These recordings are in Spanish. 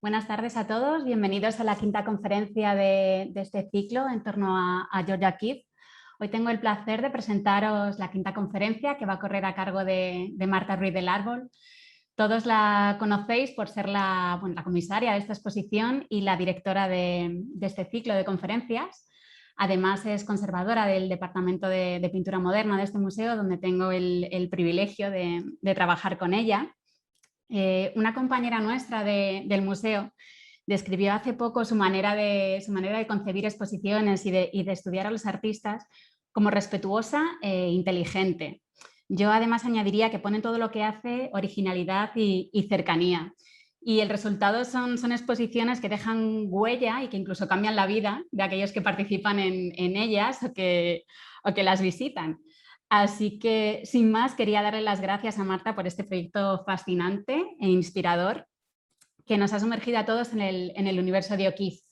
Buenas tardes a todos, bienvenidos a la quinta conferencia de este ciclo en torno a Georgia O'Keeffe. Hoy tengo el placer de presentaros la quinta conferencia que va a correr a cargo de Marta Ruiz del Árbol. Todos la conocéis por ser la comisaria de esta exposición y la directora de este ciclo de conferencias. Además es conservadora del Departamento de Pintura Moderna de este museo, donde tengo el privilegio de trabajar con ella. Una compañera nuestra del museo describió hace poco su manera de concebir exposiciones y de estudiar a los artistas como respetuosa e inteligente. Yo además añadiría que pone todo lo que hace originalidad y cercanía. Y el resultado son exposiciones que dejan huella y que incluso cambian la vida de aquellos que participan en ellas o que las visitan. Así que, sin más, quería darle las gracias a Marta por este proyecto fascinante e inspirador que nos ha sumergido a todos en el universo de O'Keeffe.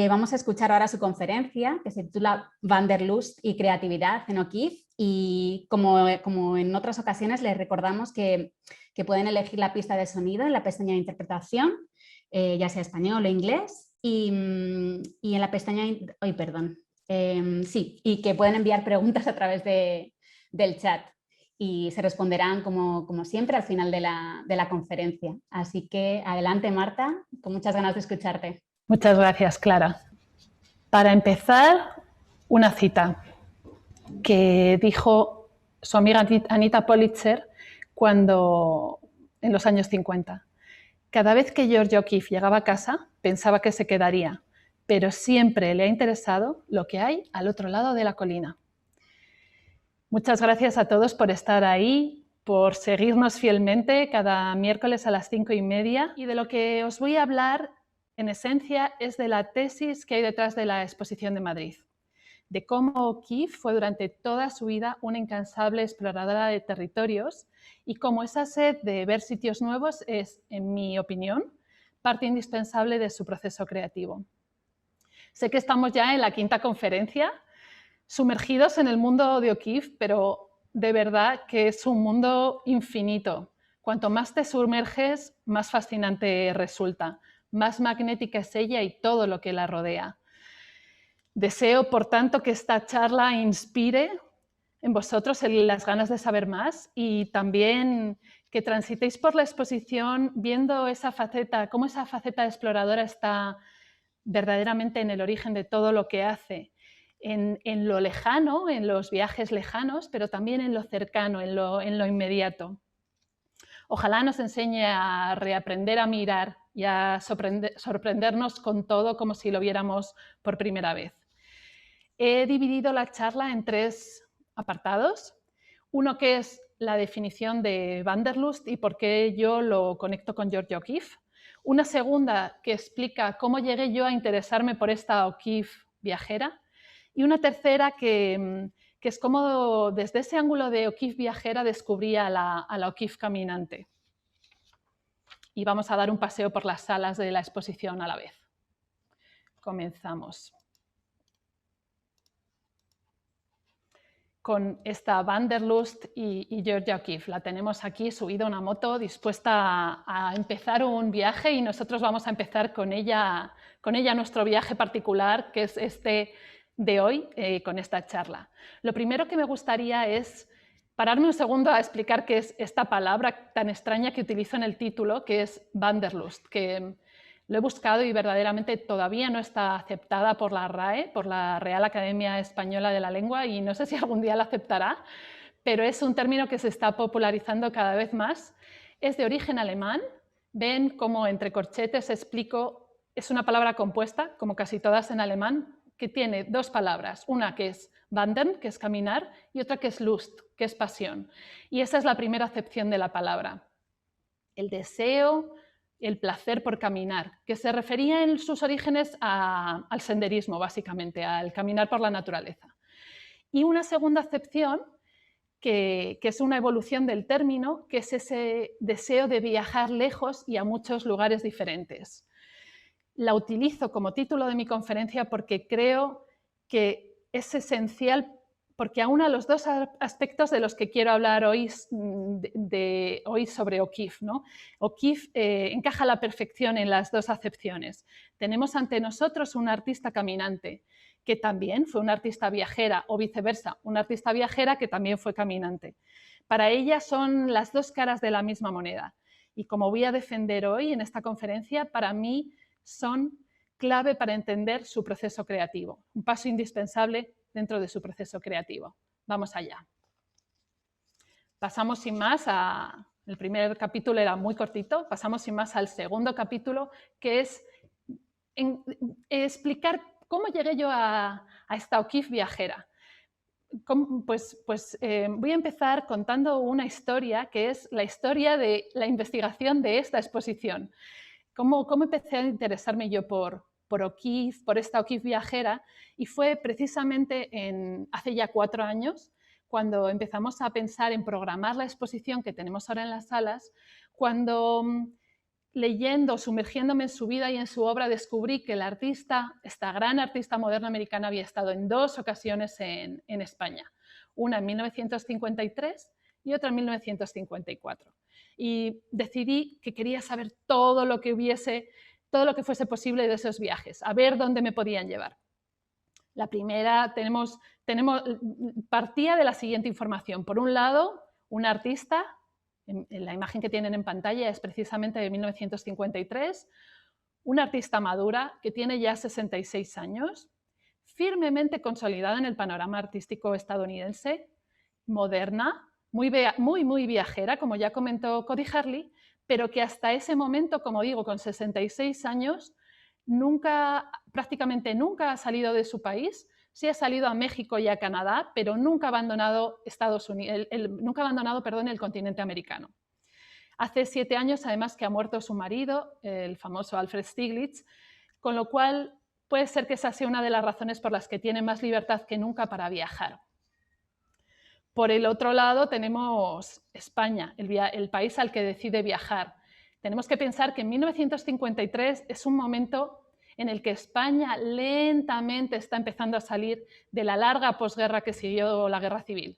Vamos a escuchar ahora su conferencia que se titula Wanderlust y creatividad en O'Keeffe, y como en otras ocasiones les recordamos que pueden elegir la pista de sonido en la pestaña de interpretación, ya sea español o inglés, y en la pestaña, y que pueden enviar preguntas a través del chat y se responderán como siempre al final de la conferencia. Así que adelante, Marta, con muchas ganas de escucharte. Muchas gracias, Clara. Para empezar, una cita que dijo su amiga Anita Politzer en los años 50. Cada vez que Georgia O'Keeffe llegaba a casa, pensaba que se quedaría, pero siempre le ha interesado lo que hay al otro lado de la colina. Muchas gracias a todos por estar ahí, por seguirnos fielmente cada miércoles a las 5:30. Y de lo que os voy a hablar, en esencia, es de la tesis que hay detrás de la exposición de Madrid, de cómo O'Keeffe fue durante toda su vida una incansable exploradora de territorios y cómo esa sed de ver sitios nuevos es, en mi opinión, parte indispensable de su proceso creativo. Sé que estamos ya en la quinta conferencia, sumergidos en el mundo de O'Keeffe, pero de verdad que es un mundo infinito. Cuanto más te sumerges, más fascinante resulta, más magnética es ella y todo lo que la rodea. Deseo, por tanto, que esta charla inspire en vosotros las ganas de saber más y también que transitéis por la exposición viendo esa faceta, cómo esa faceta exploradora está verdaderamente en el origen de todo lo que hace, en lo lejano, en los viajes lejanos, pero también en lo cercano, en lo inmediato. Ojalá nos enseñe a reaprender a mirar y a sorprendernos con todo como si lo viéramos por primera vez. He dividido la charla en 3 apartados. Uno que es la definición de Wanderlust y por qué yo lo conecto con Georgia O'Keeffe. Una segunda que explica cómo llegué yo a interesarme por esta O'Keeffe viajera. Y una tercera que es cómo desde ese ángulo de O'Keeffe viajera descubrí a la O'Keeffe caminante. Y vamos a dar un paseo por las salas de la exposición a la vez. Comenzamos con esta Wanderlust y Georgia O'Keeffe. La tenemos aquí subida a una moto, dispuesta a empezar un viaje, y nosotros vamos a empezar con ella nuestro viaje particular, que es este de hoy, con esta charla. Lo primero que me gustaría es pararme un segundo a explicar qué es esta palabra tan extraña que utilizo en el título, que es Wanderlust, que lo he buscado y verdaderamente todavía no está aceptada por la RAE, por la Real Academia Española de la Lengua, y no sé si algún día la aceptará, pero es un término que se está popularizando cada vez más. Es de origen alemán. Ven cómo entre corchetes explico, es una palabra compuesta, como casi todas en alemán, que tiene 2 palabras, una que es wandern, que es caminar, y otra que es Lust, que es pasión. Y esa es la primera acepción de la palabra. El deseo, el placer por caminar, que se refería en sus orígenes al senderismo, básicamente, al caminar por la naturaleza. Y una segunda acepción, que es una evolución del término, que es ese deseo de viajar lejos y a muchos lugares diferentes. La utilizo como título de mi conferencia porque creo que es esencial porque aúna los dos aspectos de los que quiero hablar hoy, hoy sobre O'Keeffe, ¿no? O'Keeffe encaja a la perfección en las dos acepciones. Tenemos ante nosotros un artista caminante, que también fue una artista viajera, o viceversa, una artista viajera que también fue caminante. Para ella son las dos caras de la misma moneda. Y como voy a defender hoy en esta conferencia, para mí son clave para entender su proceso creativo, un paso indispensable dentro de su proceso creativo. Vamos allá. Pasamos sin más el primer capítulo era muy cortito, pasamos sin más al segundo capítulo, que es explicar cómo llegué yo a esta O'Keeffe viajera. Voy a empezar contando una historia que es la historia de la investigación de esta exposición. ¿Cómo empecé a interesarme yo por O'Keeffe, por esta O'Keeffe viajera? Y fue precisamente hace ya 4 años, cuando empezamos a pensar en programar la exposición que tenemos ahora en las salas, cuando leyendo, sumergiéndome en su vida y en su obra, descubrí que el artista, esta gran artista moderna americana, había estado en 2 ocasiones en España. Una en 1953 y otra en 1954. Y decidí que quería saber todo lo que fuese posible de esos viajes, a ver dónde me podían llevar. La primera partía de la siguiente información. Por un lado, un artista, en la imagen que tienen en pantalla es precisamente de 1953, una artista madura que tiene ya 66 años, firmemente consolidada en el panorama artístico estadounidense, moderna, muy viajera, como ya comentó Cody Harley, pero que hasta ese momento, como digo, con 66 años, prácticamente nunca ha salido de su país. Sí ha salido a México y a Canadá, pero nunca ha abandonado el continente americano. Hace 7 años, además, que ha muerto su marido, el famoso Alfred Stieglitz, con lo cual puede ser que esa sea una de las razones por las que tiene más libertad que nunca para viajar. Por el otro lado tenemos España, el país al que decide viajar. Tenemos que pensar que en 1953 es un momento en el que España lentamente está empezando a salir de la larga posguerra que siguió la guerra civil.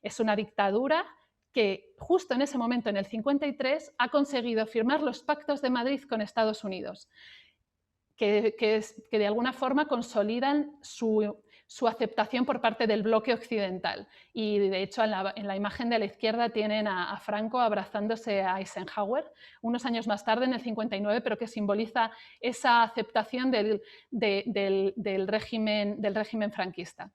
Es una dictadura que justo en ese momento, en el 53, ha conseguido firmar los pactos de Madrid con Estados Unidos, que de alguna forma consolidan su aceptación por parte del bloque occidental. Y de hecho en la imagen de la izquierda tienen a Franco abrazándose a Eisenhower unos años más tarde, en el 59, pero que simboliza esa aceptación del régimen franquista.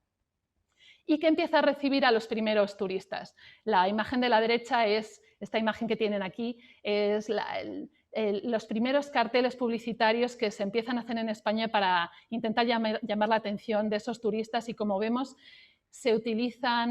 Y que empieza a recibir a los primeros turistas. La imagen de la derecha es, esta imagen que tienen aquí, es los primeros carteles publicitarios que se empiezan a hacer en España para intentar llamar la atención de esos turistas, y como vemos se utiliza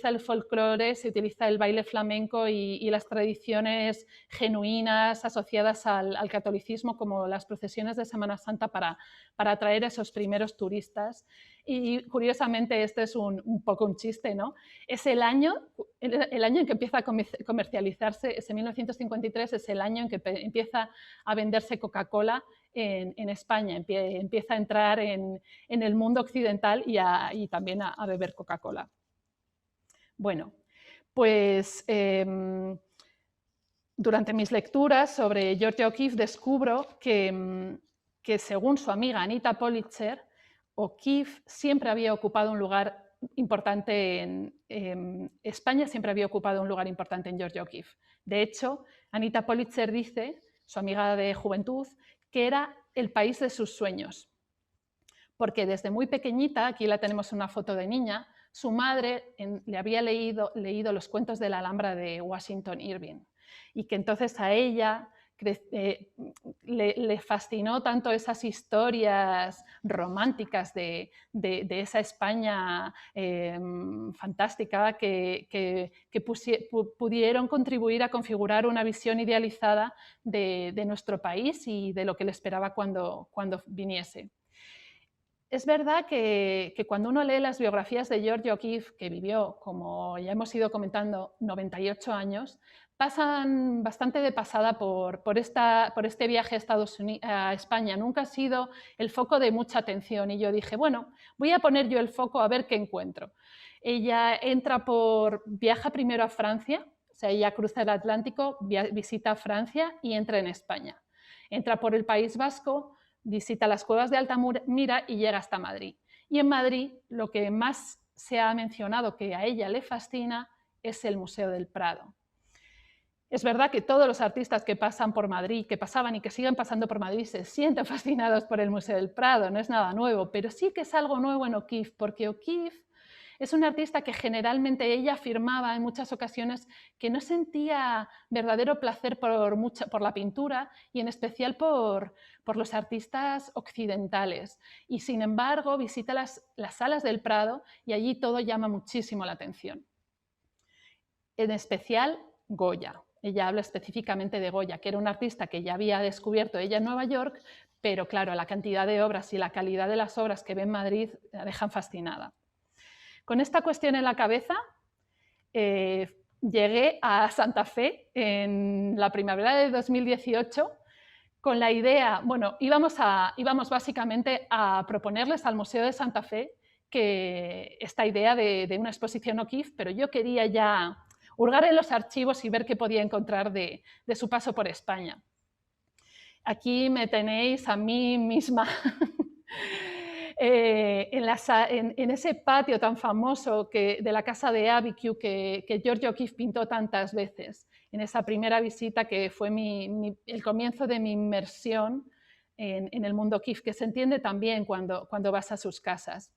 el folclore, se utiliza el baile flamenco y las tradiciones genuinas asociadas al catolicismo, como las procesiones de Semana Santa, para atraer a esos primeros turistas. Y curiosamente, este es un poco un chiste, ¿no? Es el año en que empieza a comercializarse, ese 1953 es el año en que empieza a venderse Coca-Cola en España, empieza a entrar en el mundo occidental y también a beber Coca-Cola. Bueno, pues durante mis lecturas sobre Georgia O'Keeffe descubro que según su amiga Anita Politzer, O'Keeffe siempre había ocupado un lugar importante en España, siempre había ocupado un lugar importante en Georgia O'Keeffe. De hecho, Anita Politzer dice, su amiga de juventud, que era el país de sus sueños, porque desde muy pequeñita, aquí la tenemos una foto de niña, su madre le había leído los cuentos de la Alhambra de Washington Irving, y que entonces a ella le fascinó tanto esas historias románticas de esa España fantástica que pudieron contribuir a configurar una visión idealizada de nuestro país y de lo que le esperaba cuando viniese. es verdad que cuando uno lee las biografías de George O'Keeffe, que vivió, como ya hemos ido comentando, 98 años, pasan bastante de pasada por este viaje a España. Nunca ha sido el foco de mucha atención y yo dije, bueno, voy a poner yo el foco a ver qué encuentro. Ella viaja primero a Francia, o sea, ella cruza el Atlántico, visita Francia y entra en España. Entra por el País Vasco, visita las cuevas de Altamira y llega hasta Madrid. Y en Madrid lo que más se ha mencionado que a ella le fascina es el Museo del Prado. Es verdad que todos los artistas que pasan por Madrid, que pasaban y que siguen pasando por Madrid, se sienten fascinados por el Museo del Prado, no es nada nuevo, pero sí que es algo nuevo en O'Keeffe, porque O'Keeffe es una artista que generalmente ella afirmaba en muchas ocasiones que no sentía verdadero placer por la pintura y en especial por los artistas occidentales. Y sin embargo visita las salas del Prado y allí todo llama muchísimo la atención. En especial Goya. Ella habla específicamente de Goya, que era un artista que ya había descubierto ella en Nueva York, pero claro, la cantidad de obras y la calidad de las obras que ve en Madrid la dejan fascinada. Con esta cuestión en la cabeza, llegué a Santa Fe en la primavera de 2018 con la idea, bueno, íbamos básicamente a proponerles al Museo de Santa Fe que esta idea de una exposición O'Keeffe, pero yo quería ya hurgar en los archivos y ver qué podía encontrar de su paso por España. Aquí me tenéis a mí misma en ese patio tan famoso de la casa de Abiquiu que George O'Keeffe pintó tantas veces, en esa primera visita que fue el comienzo de mi inmersión en el mundo O'Keeffe, que se entiende también cuando vas a sus casas.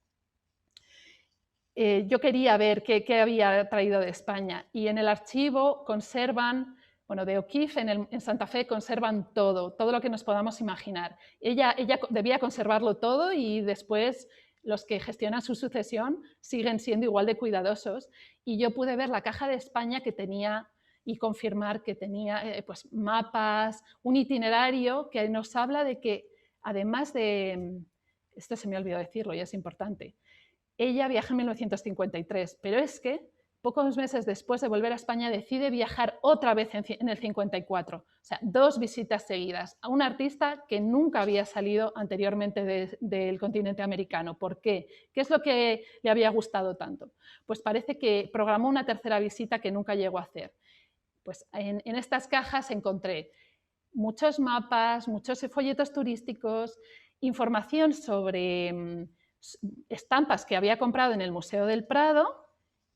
Yo quería ver qué había traído de España y en el archivo conservan, bueno, de O'Keeffe en Santa Fe conservan todo lo que nos podamos imaginar. Ella debía conservarlo todo y después los que gestionan su sucesión siguen siendo igual de cuidadosos. Y yo pude ver la caja de España que tenía y confirmar que tenía pues, mapas, un itinerario que nos habla de que además de, esto se me olvidó decirlo y es importante, ella viaja en 1953, pero es que pocos meses después de volver a España decide viajar otra vez en el 54. O sea, 2 visitas seguidas a un artista que nunca había salido anteriormente del continente americano. ¿Por qué? ¿Qué es lo que le había gustado tanto? Pues parece que programó una tercera visita que nunca llegó a hacer. Pues en estas cajas encontré muchos mapas, muchos folletos turísticos, información sobre estampas que había comprado en el Museo del Prado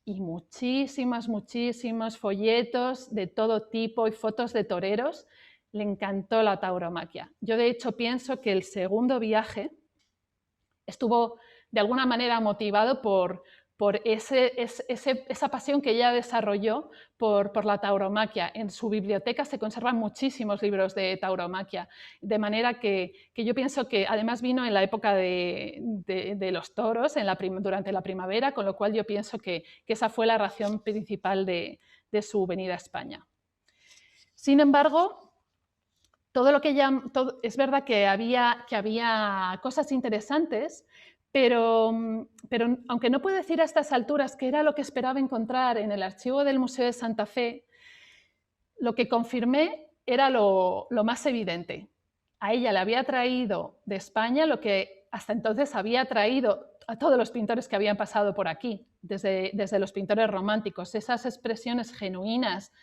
y muchísimos folletos de todo tipo y fotos de toreros. Le encantó la tauromaquia. Yo, de hecho, pienso que el segundo viaje estuvo de alguna manera motivado por esa pasión que ella desarrolló por la tauromaquia. En su biblioteca se conservan muchísimos libros de tauromaquia, de manera que yo pienso que además vino en la época de los toros, durante la primavera, con lo cual yo pienso que esa fue la razón principal de su venida a España. Sin embargo, es verdad que había cosas interesantes, pero aunque no puedo decir a estas alturas qué era lo que esperaba encontrar en el archivo del Museo de Santa Fe, lo que confirmé era lo más evidente. A ella le había traído de España lo que hasta entonces había traído a todos los pintores que habían pasado por aquí, desde los pintores románticos, esas expresiones genuinas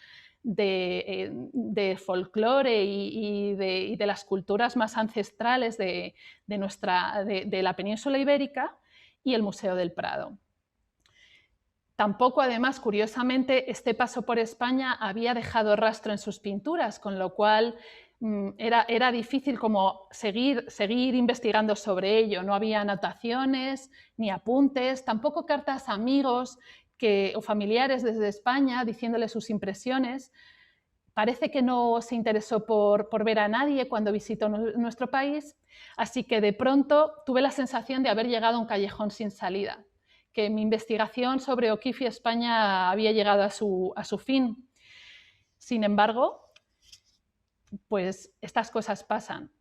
de folclore y de las culturas más ancestrales de la península ibérica y el Museo del Prado. Tampoco, además, curiosamente, este paso por España había dejado rastro en sus pinturas, con lo cual era difícil como seguir investigando sobre ello. No había anotaciones ni apuntes, tampoco cartas a amigos o familiares desde España diciéndole sus impresiones. Parece que no se interesó por ver a nadie cuando visitó nuestro país, así que de pronto tuve la sensación de haber llegado a un callejón sin salida, que mi investigación sobre O'Keeffe y España había llegado a su fin. Sin embargo, pues estas cosas pasan.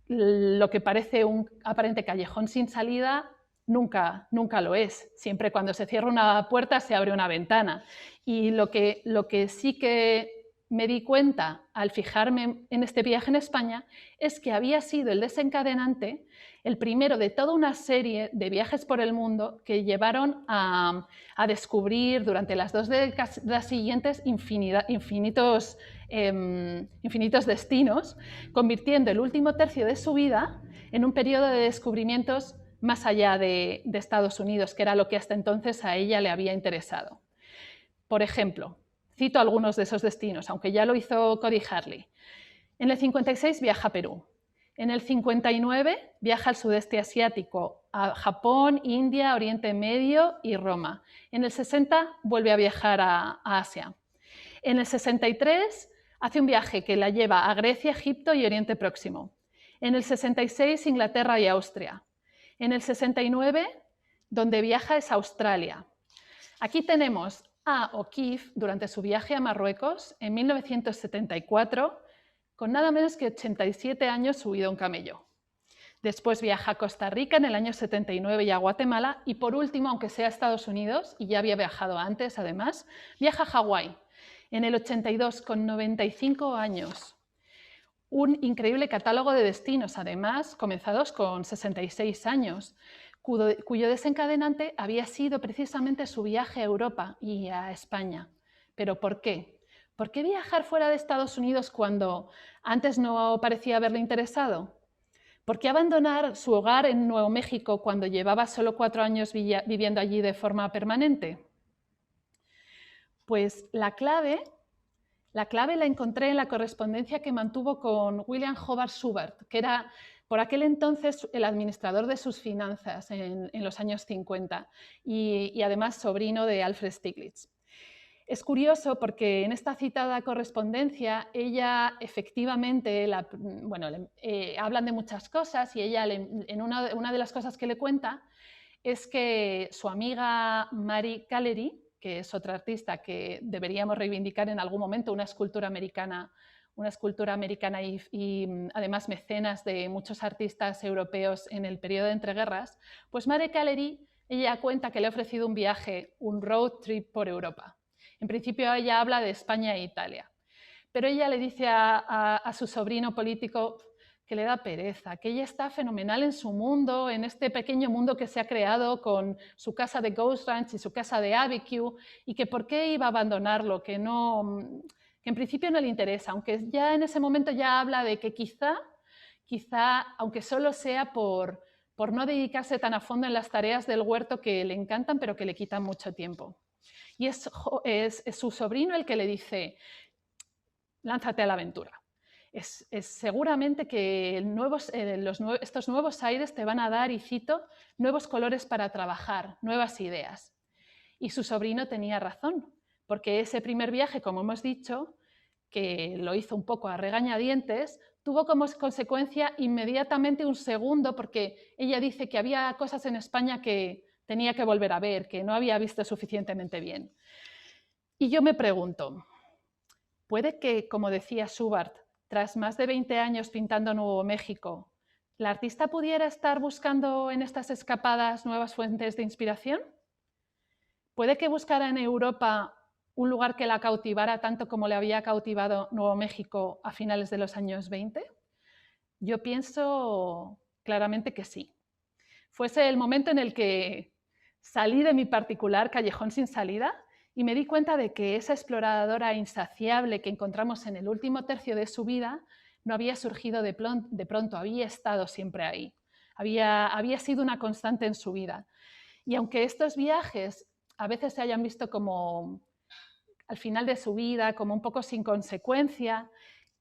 lo que parece un aparente callejón sin salida nunca lo es. Siempre cuando se cierra una puerta se abre una ventana. Y lo que sí que me di cuenta al fijarme en este viaje en España es que había sido el desencadenante, el primero de toda una serie de viajes por el mundo que llevaron a descubrir durante las 2 décadas siguientes infinitos destinos, convirtiendo el último tercio de su vida en un periodo de descubrimientos más allá de Estados Unidos, que era lo que hasta entonces a ella le había interesado. Por ejemplo, cito algunos de esos destinos, aunque ya lo hizo Cody Harley. En el 56 viaja a Perú. En el 59 viaja al sudeste asiático, a Japón, India, Oriente Medio y Roma. En el 60 vuelve a viajar a Asia. En el 63 hace un viaje que la lleva a Grecia, Egipto y Oriente Próximo. En el 66 Inglaterra y Austria. En el 69 donde viaja es Australia. Aquí tenemos a O'Keeffe durante su viaje a Marruecos en 1974, con nada menos que 87 años subido a un camello. Después viaja a Costa Rica en el año 79 y a Guatemala, y por último, aunque sea a Estados Unidos, y ya había viajado antes además, viaja a Hawái en el 82 con 95 años. Un increíble catálogo de destinos, además, comenzados con 66 años, cuyo desencadenante había sido precisamente su viaje a Europa y a España. ¿Pero por qué? ¿Por qué viajar fuera de Estados Unidos cuando antes no parecía haberle interesado? ¿Por qué abandonar su hogar en Nuevo México cuando llevaba solo 4 años viviendo allí de forma permanente? Pues la clave la encontré en la correspondencia que mantuvo con William Hobart Schubert, que era por aquel entonces el administrador de sus finanzas en los años 50 y además sobrino de Alfred Stieglitz. Es curioso porque en esta citada correspondencia ella efectivamente, hablan de muchas cosas y ella una de las cosas que le cuenta es que su amiga Marie Callery, que es otra artista que deberíamos reivindicar en algún momento, una escultura americana y además mecenas de muchos artistas europeos en el periodo de entreguerras, pues Marie Callery, ella cuenta que le ha ofrecido un viaje, un road trip por Europa. En principio ella habla de España e Italia, pero ella le dice a su sobrino político que le da pereza, que ella está fenomenal en su mundo, en este pequeño mundo que se ha creado con su casa de Ghost Ranch y su casa de Abiquiu, y que por qué iba a abandonarlo, que en principio no le interesa, aunque ya en ese momento ya habla de que quizá aunque solo sea por no dedicarse tan a fondo en las tareas del huerto que le encantan, pero que le quitan mucho tiempo. Y es su sobrino el que le dice, lánzate a la aventura. Es seguramente que estos nuevos aires te van a dar, y cito, nuevos colores para trabajar, nuevas ideas. Y su sobrino tenía razón, porque ese primer viaje, como hemos dicho, que lo hizo un poco a regañadientes, tuvo como consecuencia inmediatamente un segundo, porque ella dice que había cosas en España que tenía que volver a ver, que no había visto suficientemente bien. Y yo me pregunto, ¿puede que, como decía Schubert, tras más de 20 años pintando Nuevo México, la artista pudiera estar buscando en estas escapadas nuevas fuentes de inspiración? ¿Puede que buscara en Europa un lugar que la cautivara tanto como le había cautivado Nuevo México a finales de los años 20? Yo pienso claramente que sí. Fuese el momento en el que salí de mi particular callejón sin salida y me di cuenta de que esa exploradora insaciable que encontramos en el último tercio de su vida no había surgido de pronto, había estado siempre ahí. Había sido una constante en su vida. Y aunque estos viajes a veces se hayan visto como al final de su vida, como un poco sin consecuencia,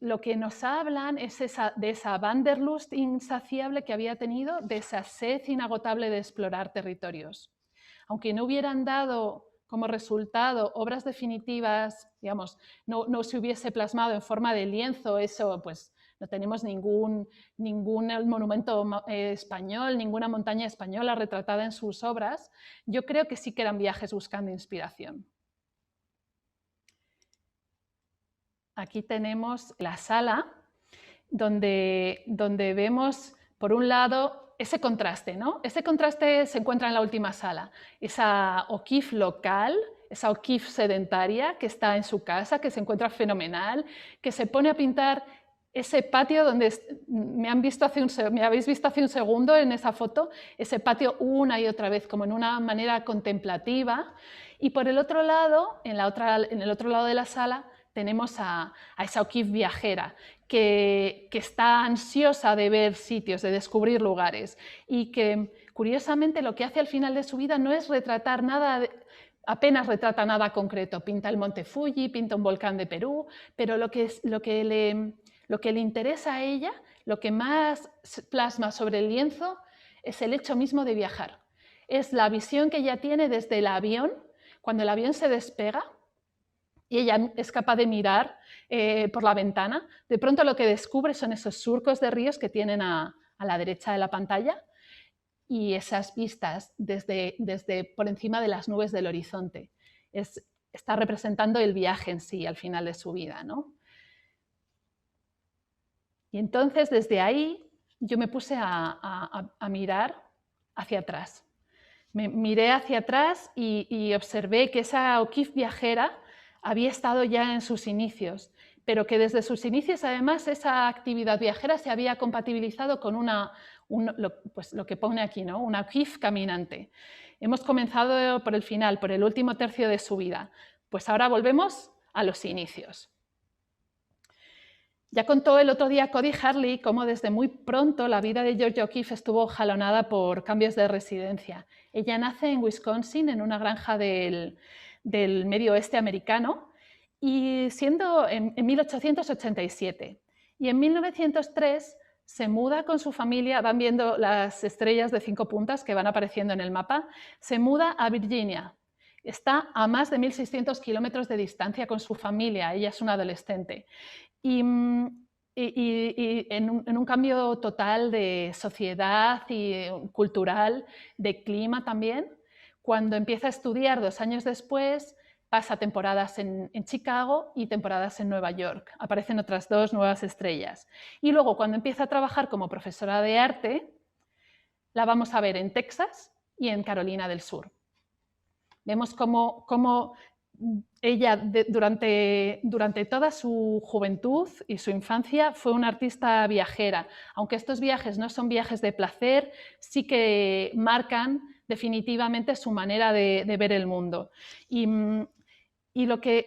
lo que nos hablan es de esa Wanderlust insaciable que había tenido, de esa sed inagotable de explorar territorios. Aunque no hubieran dado como resultado obras definitivas, digamos, no se hubiese plasmado en forma de lienzo, eso pues no tenemos ningún monumento español, ninguna montaña española retratada en sus obras, yo creo que sí que eran viajes buscando inspiración. Aquí tenemos la sala donde vemos, por un lado, ese contraste, ¿no? Ese contraste se encuentra en la última sala, esa O'Keeffe local, esa O'Keeffe sedentaria que está en su casa, que se encuentra fenomenal, que se pone a pintar ese patio donde me habéis visto hace un segundo en esa foto, ese patio una y otra vez, como en una manera contemplativa. Y por el otro lado, en el otro lado de la sala, tenemos a esa O'Keeffe viajera, que está ansiosa de ver sitios, de descubrir lugares, y que curiosamente lo que hace al final de su vida no es retratar nada, apenas retrata nada concreto. Pinta el monte Fuji, pinta un volcán de Perú, pero lo que le interesa a ella, lo que más plasma sobre el lienzo, es el hecho mismo de viajar. Es la visión que ella tiene desde el avión, cuando el avión se despega, y ella es capaz de mirar por la ventana. De pronto lo que descubre son esos surcos de ríos que tienen a la derecha de la pantalla y esas vistas desde por encima de las nubes del horizonte. Está representando el viaje en sí al final de su vida, ¿no? Y entonces desde ahí yo me puse a mirar hacia atrás. Me miré hacia atrás y observé que esa O'Keeffe viajera había estado ya en sus inicios, pero que desde sus inicios además esa actividad viajera se había compatibilizado con lo que pone aquí, ¿no? Una O'Keeffe caminante. Hemos comenzado por el final, por el último tercio de su vida. Pues ahora volvemos a los inicios. Ya contó el otro día Cody Harley cómo desde muy pronto la vida de Georgia O'Keeffe estuvo jalonada por cambios de residencia. Ella nace en Wisconsin, en una granja del medio oeste americano, y siendo en 1887. Y en 1903 se muda con su familia, van viendo las estrellas de 5 puntas que van apareciendo en el mapa, se muda a Virginia. Está a más de 1.600 kilómetros de distancia con su familia, ella es una adolescente. Y en un cambio total de sociedad y cultural, de clima también. Cuando empieza a estudiar 2 años después, pasa temporadas en Chicago y temporadas en Nueva York. Aparecen otras 2 nuevas estrellas. Y luego, cuando empieza a trabajar como profesora de arte, la vamos a ver en Texas y en Carolina del Sur. Vemos cómo ella durante toda su juventud y su infancia fue una artista viajera. Aunque estos viajes no son viajes de placer, sí que marcan definitivamente su manera de ver el mundo. Y lo que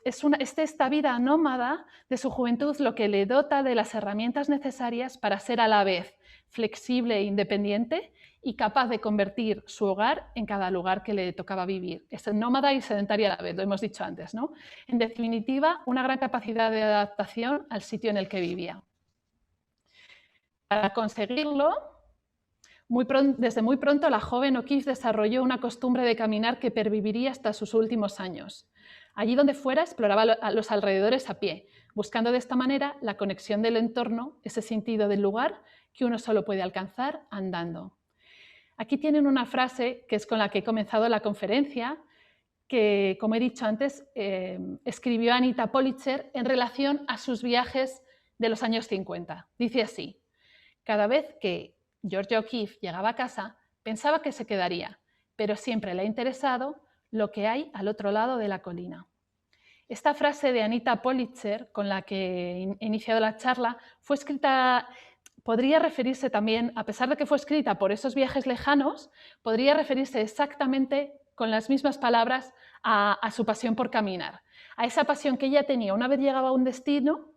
es esta vida nómada de su juventud lo que le dota de las herramientas necesarias para ser a la vez flexible e independiente y capaz de convertir su hogar en cada lugar que le tocaba vivir. Es nómada y sedentaria a la vez, lo hemos dicho antes, ¿no? En definitiva, una gran capacidad de adaptación al sitio en el que vivía. Para conseguirlo, desde muy pronto la joven O'Keeffe desarrolló una costumbre de caminar que perviviría hasta sus últimos años. Allí donde fuera exploraba los alrededores a pie, buscando de esta manera la conexión del entorno, ese sentido del lugar que uno solo puede alcanzar andando. Aquí tienen una frase que es con la que he comenzado la conferencia, que, como he dicho antes, escribió Anita Politzer en relación a sus viajes de los años 50. Dice así: cada vez que Georgia O'Keeffe llegaba a casa, pensaba que se quedaría, pero siempre le ha interesado lo que hay al otro lado de la colina. Esta frase de Anita Politzer, con la que he iniciado la charla, fue escrita, podría referirse también, a pesar de que fue escrita por esos viajes lejanos, podría referirse exactamente con las mismas palabras a su pasión por caminar, a esa pasión que ella tenía una vez llegaba a un destino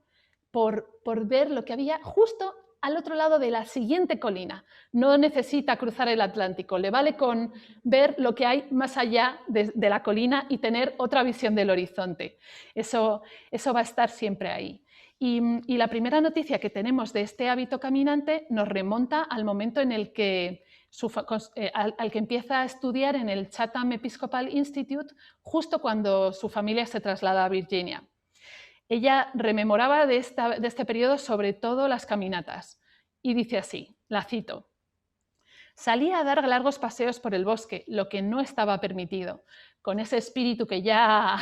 por ver lo que había justo al otro lado de la siguiente colina. No necesita cruzar el Atlántico, le vale con ver lo que hay más allá de la colina y tener otra visión del horizonte. Eso va a estar siempre ahí. Y la primera noticia que tenemos de este hábito caminante nos remonta al momento en el que al que empieza a estudiar en el Chatham Episcopal Institute, justo cuando su familia se traslada a Virginia. Ella rememoraba de este periodo sobre todo las caminatas y dice así, la cito: Salía a dar largos paseos por el bosque, lo que no estaba permitido. Con ese espíritu que ya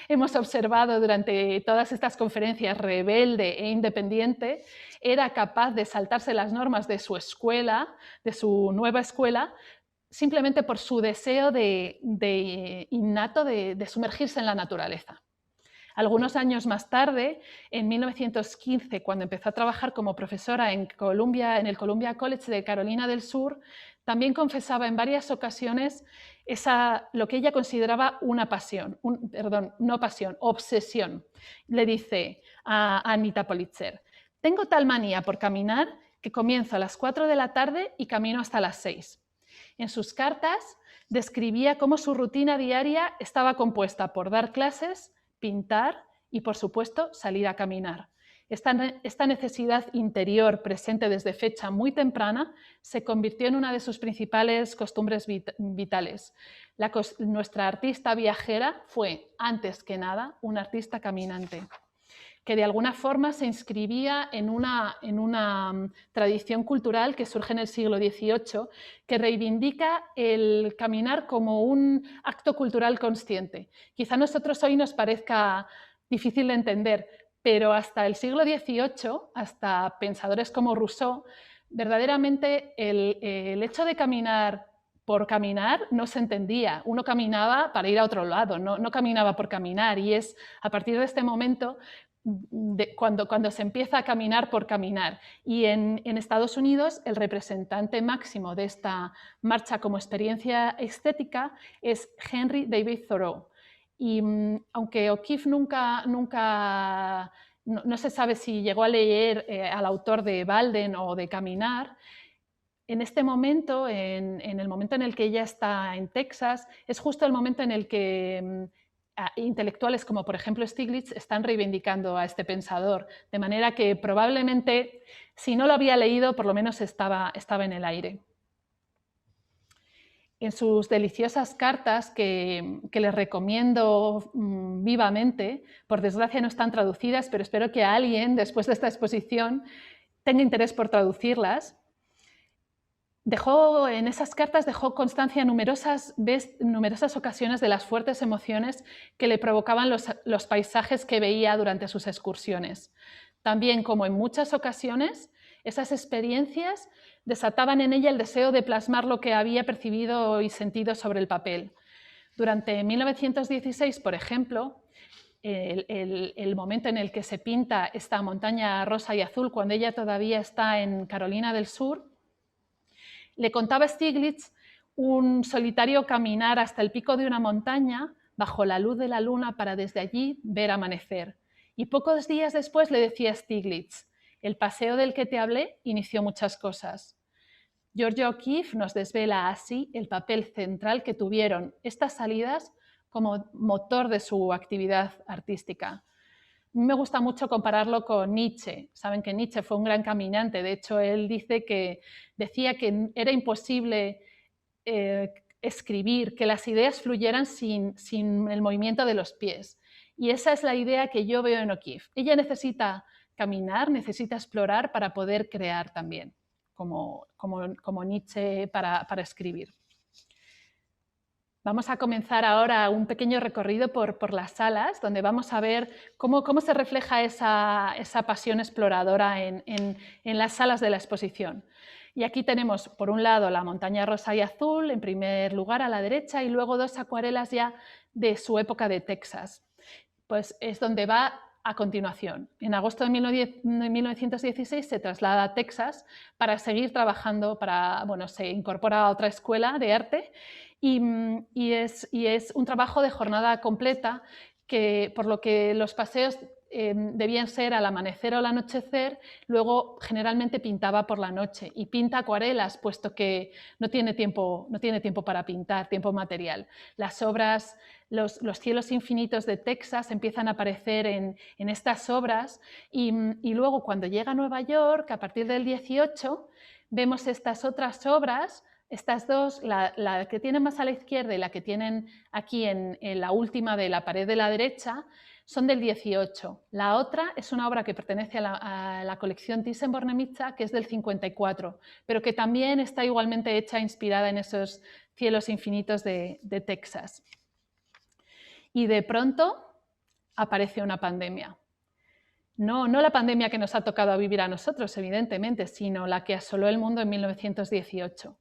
hemos observado durante todas estas conferencias, rebelde e independiente, era capaz de saltarse las normas de su escuela, de su nueva escuela, simplemente por su deseo innato de sumergirse en la naturaleza. Algunos años más tarde, en 1915, cuando empezó a trabajar como profesora en el Columbia College de Carolina del Sur, también confesaba en varias ocasiones lo que ella consideraba una pasión, obsesión. Le dice a Anita Politzer: tengo tal manía por caminar que comienzo a las 4 de la tarde y camino hasta las 6. En sus cartas describía cómo su rutina diaria estaba compuesta por dar clases, pintar y, por supuesto, salir a caminar. Esta necesidad interior presente desde fecha muy temprana se convirtió en una de sus principales costumbres vitales. Nuestra artista viajera fue, antes que nada, una artista caminante, que de alguna forma se inscribía en una tradición cultural que surge en el siglo XVIII, que reivindica el caminar como un acto cultural consciente. Quizá a nosotros hoy nos parezca difícil de entender, pero hasta el siglo XVIII, hasta pensadores como Rousseau, verdaderamente el hecho de caminar por caminar no se entendía. Uno caminaba para ir a otro lado, no caminaba por caminar, y es a partir de este momento cuando se empieza a caminar por caminar. Y en Estados Unidos el representante máximo de esta marcha como experiencia estética es Henry David Thoreau. Y aunque O'Keeffe no se sabe si llegó a leer al autor de Walden o de Caminar, en este momento, en el momento en el que ella está en Texas, es justo el momento en el que intelectuales como por ejemplo Stiglitz están reivindicando a este pensador, de manera que probablemente, si no lo había leído, por lo menos estaba en el aire. En sus deliciosas cartas, que les recomiendo vivamente, por desgracia no están traducidas, pero espero que alguien, después de esta exposición, tenga interés por traducirlas. En esas cartas dejó constancia en numerosas ocasiones de las fuertes emociones que le provocaban los paisajes que veía durante sus excursiones. También, como en muchas ocasiones, esas experiencias desataban en ella el deseo de plasmar lo que había percibido y sentido sobre el papel. Durante 1916, por ejemplo, el momento en el que se pinta esta montaña rosa y azul, cuando ella todavía está en Carolina del Sur, le contaba a Stiglitz un solitario caminar hasta el pico de una montaña bajo la luz de la luna para desde allí ver amanecer. Y pocos días después le decía a Stiglitz: el paseo del que te hablé inició muchas cosas. Georgia O'Keeffe nos desvela así el papel central que tuvieron estas salidas como motor de su actividad artística. Me gusta mucho compararlo con Nietzsche. Saben que Nietzsche fue un gran caminante. De hecho, él decía que era imposible escribir, que las ideas fluyeran sin el movimiento de los pies. Y esa es la idea que yo veo en O'Keeffe. Ella necesita caminar, necesita explorar para poder crear también, como Nietzsche para escribir. Vamos a comenzar ahora un pequeño recorrido por las salas, donde vamos a ver cómo se refleja esa pasión exploradora en las salas de la exposición. Y aquí tenemos, por un lado, la montaña rosa y azul, en primer lugar a la derecha, y luego dos acuarelas ya de su época de Texas. Pues es donde va a continuación. En agosto de 1916 se traslada a Texas para seguir trabajando, se incorpora a otra escuela de arte, y es un trabajo de jornada completa, por lo que los paseos debían ser al amanecer o al anochecer. Luego generalmente pintaba por la noche y pinta acuarelas, puesto que no tiene tiempo para pintar, tiempo material. Las obras, los cielos infinitos de Texas empiezan a aparecer en estas obras, y luego cuando llega a Nueva York, a partir del 18, vemos estas otras obras. Estas dos, la que tienen más a la izquierda y la que tienen aquí en la última de la pared de la derecha, son del 18. La otra es una obra que pertenece a la colección Thyssen-Bornemisza, que es del 54, pero que también está igualmente hecha inspirada en esos cielos infinitos de Texas. Y de pronto aparece una pandemia. No la pandemia que nos ha tocado vivir a nosotros, evidentemente, sino la que asoló el mundo en 1918.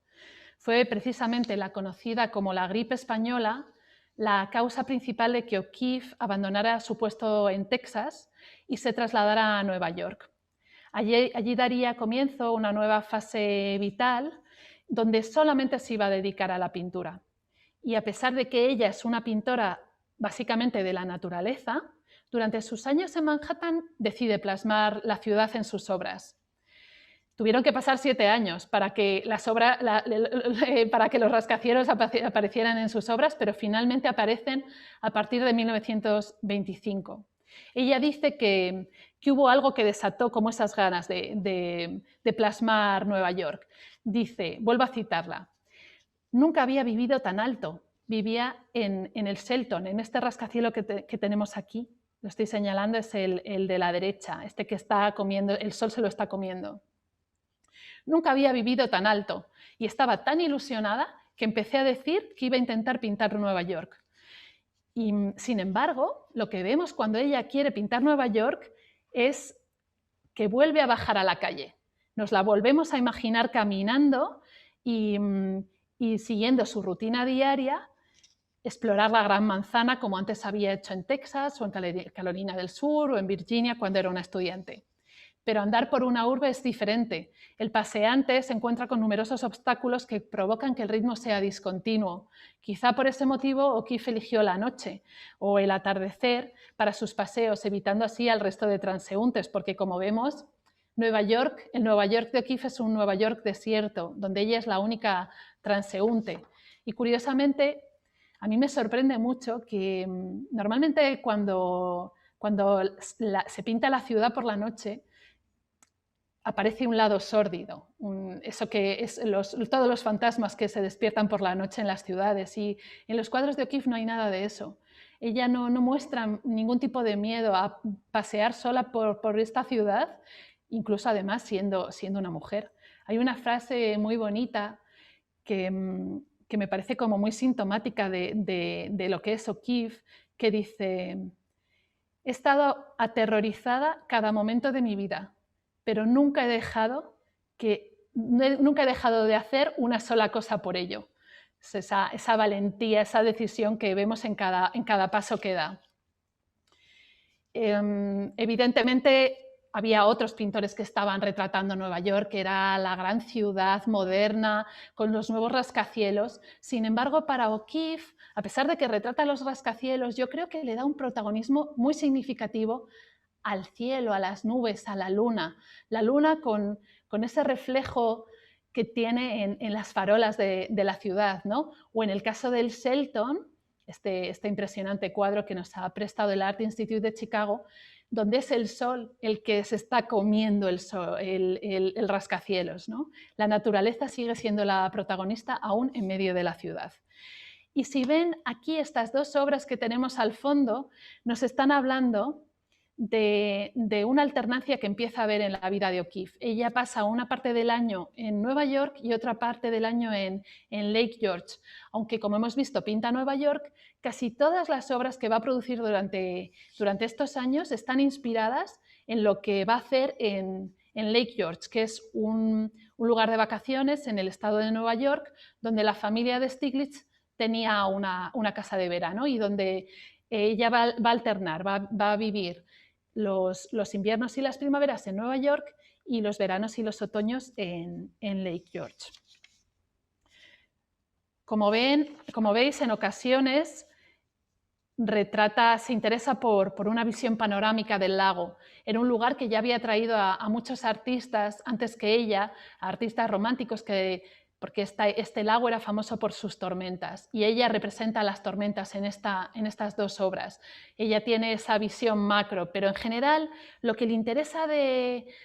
Fue precisamente la conocida como la gripe española la causa principal de que O'Keeffe abandonara su puesto en Texas y se trasladara a Nueva York. Allí daría comienzo una nueva fase vital donde solamente se iba a dedicar a la pintura. Y a pesar de que ella es una pintora básicamente de la naturaleza, durante sus años en Manhattan decide plasmar la ciudad en sus obras. Tuvieron que pasar 7 años para que los rascacielos aparecieran en sus obras, pero finalmente aparecen a partir de 1925. Ella dice que hubo algo que desató como esas ganas de plasmar Nueva York. Dice, vuelvo a citarla, nunca había vivido tan alto, vivía en el Shelton, en este rascacielos que tenemos aquí. Lo estoy señalando, es el de la derecha, este que está comiendo, el sol se lo está comiendo. Nunca había vivido tan alto y estaba tan ilusionada que empecé a decir que iba a intentar pintar Nueva York. Y, sin embargo, lo que vemos cuando ella quiere pintar Nueva York es que vuelve a bajar a la calle. Nos la volvemos a imaginar caminando y siguiendo su rutina diaria, explorar la Gran Manzana como antes había hecho en Texas o en Carolina del Sur o en Virginia cuando era una estudiante. Pero andar por una urbe es diferente. El paseante se encuentra con numerosos obstáculos que provocan que el ritmo sea discontinuo. Quizá por ese motivo O'Keeffe eligió la noche o el atardecer para sus paseos, evitando así al resto de transeúntes, porque como vemos, el Nueva York de O'Keeffe es un Nueva York desierto, donde ella es la única transeúnte. Y curiosamente, a mí me sorprende mucho que normalmente cuando se pinta la ciudad por la noche, aparece un lado sórdido, eso que es todos los fantasmas que se despiertan por la noche en las ciudades, y en los cuadros de O'Keeffe no hay nada de eso. Ella no muestra ningún tipo de miedo a pasear sola por esta ciudad, incluso además siendo una mujer. Hay una frase muy bonita que me parece como muy sintomática de lo que es O'Keeffe, que dice: he estado aterrorizada cada momento de mi vida, pero nunca he dejado de hacer una sola cosa por ello. Es esa valentía, esa decisión que vemos en cada paso que da. Evidentemente, había otros pintores que estaban retratando Nueva York, que era la gran ciudad moderna, con los nuevos rascacielos. Sin embargo, para O'Keeffe, a pesar de que retrata los rascacielos, yo creo que le da un protagonismo muy significativo al cielo, a las nubes, a la luna con ese reflejo que tiene en las farolas de la ciudad, ¿no? O en el caso del Shelton, este impresionante cuadro que nos ha prestado el Art Institute de Chicago, donde es el sol el que se está comiendo el rascacielos, ¿no? La naturaleza sigue siendo la protagonista aún en medio de la ciudad. Y si ven aquí estas dos obras que tenemos al fondo, nos están hablando de una alternancia que empieza a haber en la vida de O'Keeffe. Ella pasa una parte del año en Nueva York y otra parte del año en Lake George. Aunque, como hemos visto, pinta Nueva York, casi todas las obras que va a producir durante estos años están inspiradas en lo que va a hacer en Lake George, que es un lugar de vacaciones en el estado de Nueva York, donde la familia de Stiglitz tenía una casa de verano y donde ella va a alternar, va a vivir los inviernos y las primaveras en Nueva York y los veranos y los otoños en Lake George. Como veis, en ocasiones se interesa por una visión panorámica del lago. Era un lugar que ya había atraído a muchos artistas antes que ella, a artistas románticos porque este lago era famoso por sus tormentas y ella representa las tormentas en estas dos obras. Ella tiene esa visión macro, pero en general lo que le interesa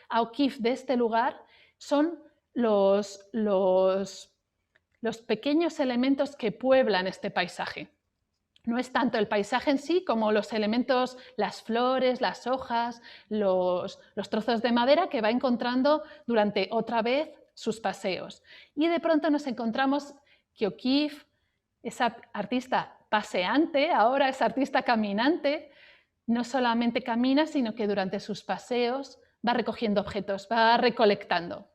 a O'Keeffe de este lugar son los pequeños elementos que pueblan este paisaje. no es tanto el paisaje en sí como los elementos, las flores, las hojas, los trozos de madera que va encontrando durante otra vez sus paseos. Y de pronto nos encontramos que O'Keeffe, esa artista paseante, ahora es artista caminante, no solamente camina, sino que durante sus paseos va recogiendo objetos, va recolectando.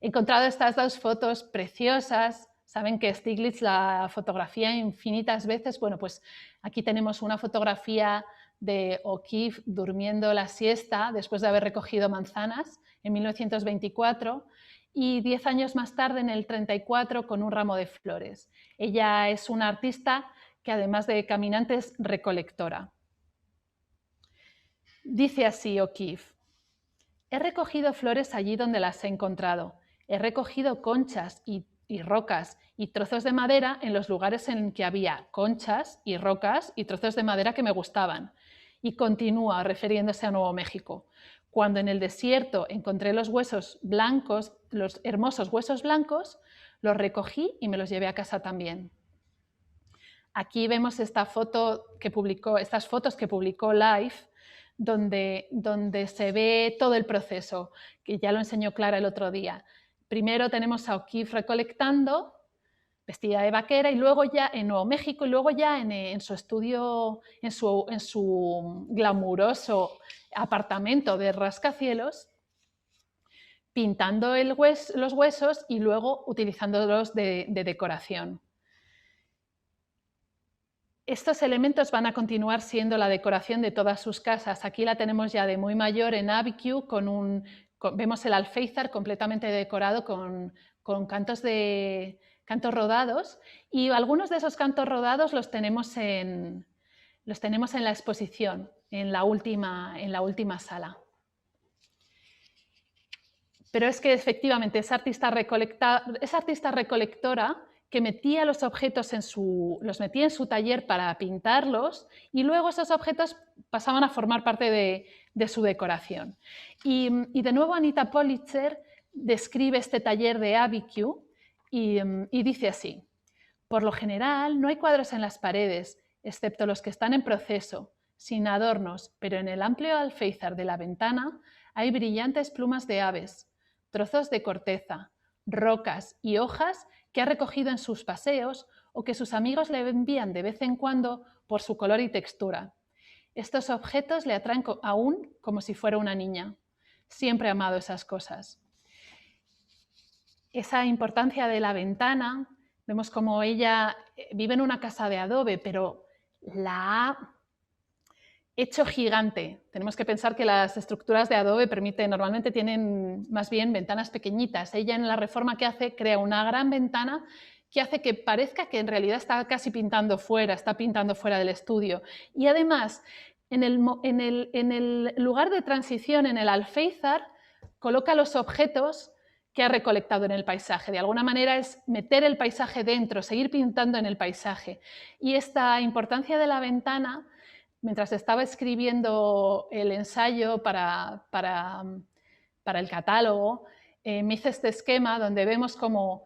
He encontrado estas dos fotos preciosas. Saben que Stiglitz la fotografía infinitas veces. Bueno, pues aquí tenemos una fotografía de O'Keeffe durmiendo la siesta después de haber recogido manzanas en 1924 y 10 años más tarde, en el 34, con un ramo de flores. Ella es una artista que, además de caminante, es recolectora. Dice así O'Keeffe: he recogido flores allí donde las he encontrado. He recogido conchas y rocas y trozos de madera en los lugares en que había conchas y rocas y trozos de madera que me gustaban. Y continúa refiriéndose a Nuevo México. Cuando en el desierto encontré los huesos blancos, los hermosos huesos blancos, los recogí y me los llevé a casa también. Aquí vemos esta foto que publicó, estas fotos que publicó Life, donde se ve todo el proceso, que ya lo enseñó Clara el otro día. Primero tenemos a O'Keeffe recolectando, vestida de vaquera, y luego ya en Nuevo México, y luego ya en su estudio, en su glamuroso apartamento de rascacielos, pintando los huesos y luego utilizándolos de decoración. Estos elementos van a continuar siendo la decoración de todas sus casas. Aquí la tenemos ya de muy mayor en Abiquiu, vemos el alféizar completamente decorado con cantos rodados, y algunos de esos cantos rodados los tenemos en la exposición, en la última sala. Pero es que efectivamente esa artista recolectora que metía los objetos los metía en su taller para pintarlos, y luego esos objetos pasaban a formar parte de su decoración. Y de nuevo Anita Politzer describe este taller de Abiquiu y dice así: por lo general no hay cuadros en las paredes, excepto los que están en proceso, sin adornos, pero en el amplio alféizar de la ventana hay brillantes plumas de aves, trozos de corteza, rocas y hojas que ha recogido en sus paseos o que sus amigos le envían de vez en cuando por su color y textura. Estos objetos le atraen aún como si fuera una niña. Siempre ha amado esas cosas. Esa importancia de la ventana, vemos como ella vive en una casa de adobe, pero la ha hecho gigante. Tenemos que pensar que las estructuras de adobe normalmente tienen más bien ventanas pequeñitas. Ella, en la reforma que hace, crea una gran ventana que hace que parezca que en realidad está casi pintando fuera, está pintando fuera del estudio. Y además, en el lugar de transición, en el alféizar, coloca los objetos que ha recolectado en el paisaje. De alguna manera es meter el paisaje dentro, seguir pintando en el paisaje. Y esta importancia de la ventana, mientras estaba escribiendo el ensayo para el catálogo, me hice este esquema donde vemos como,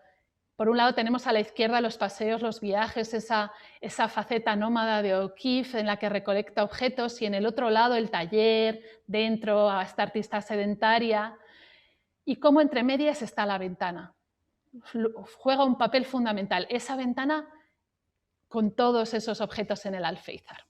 por un lado, tenemos a la izquierda los paseos, los viajes, esa faceta nómada de O'Keeffe en la que recolecta objetos, y en el otro lado el taller, dentro a esta artista sedentaria, y cómo entre medias está la ventana. Juega un papel fundamental, esa ventana con todos esos objetos en el alféizar.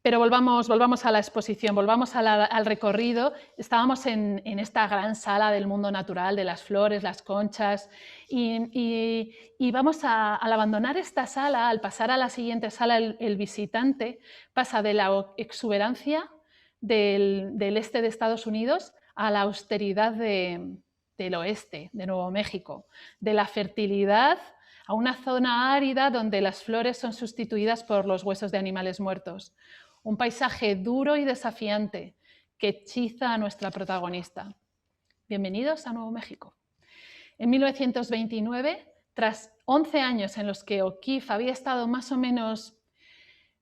Pero volvamos a la exposición, volvamos al recorrido. Estábamos en esta gran sala del mundo natural, de las flores, las conchas, y vamos al abandonar esta sala, al pasar a la siguiente sala, el visitante pasa de la exuberancia del este de Estados Unidos a la austeridad del oeste, de Nuevo México, de la fertilidad a una zona árida donde las flores son sustituidas por los huesos de animales muertos. Un paisaje duro y desafiante que hechiza a nuestra protagonista. Bienvenidos a Nuevo México. En 1929, tras 11 años en los que O'Keeffe había estado más o menos,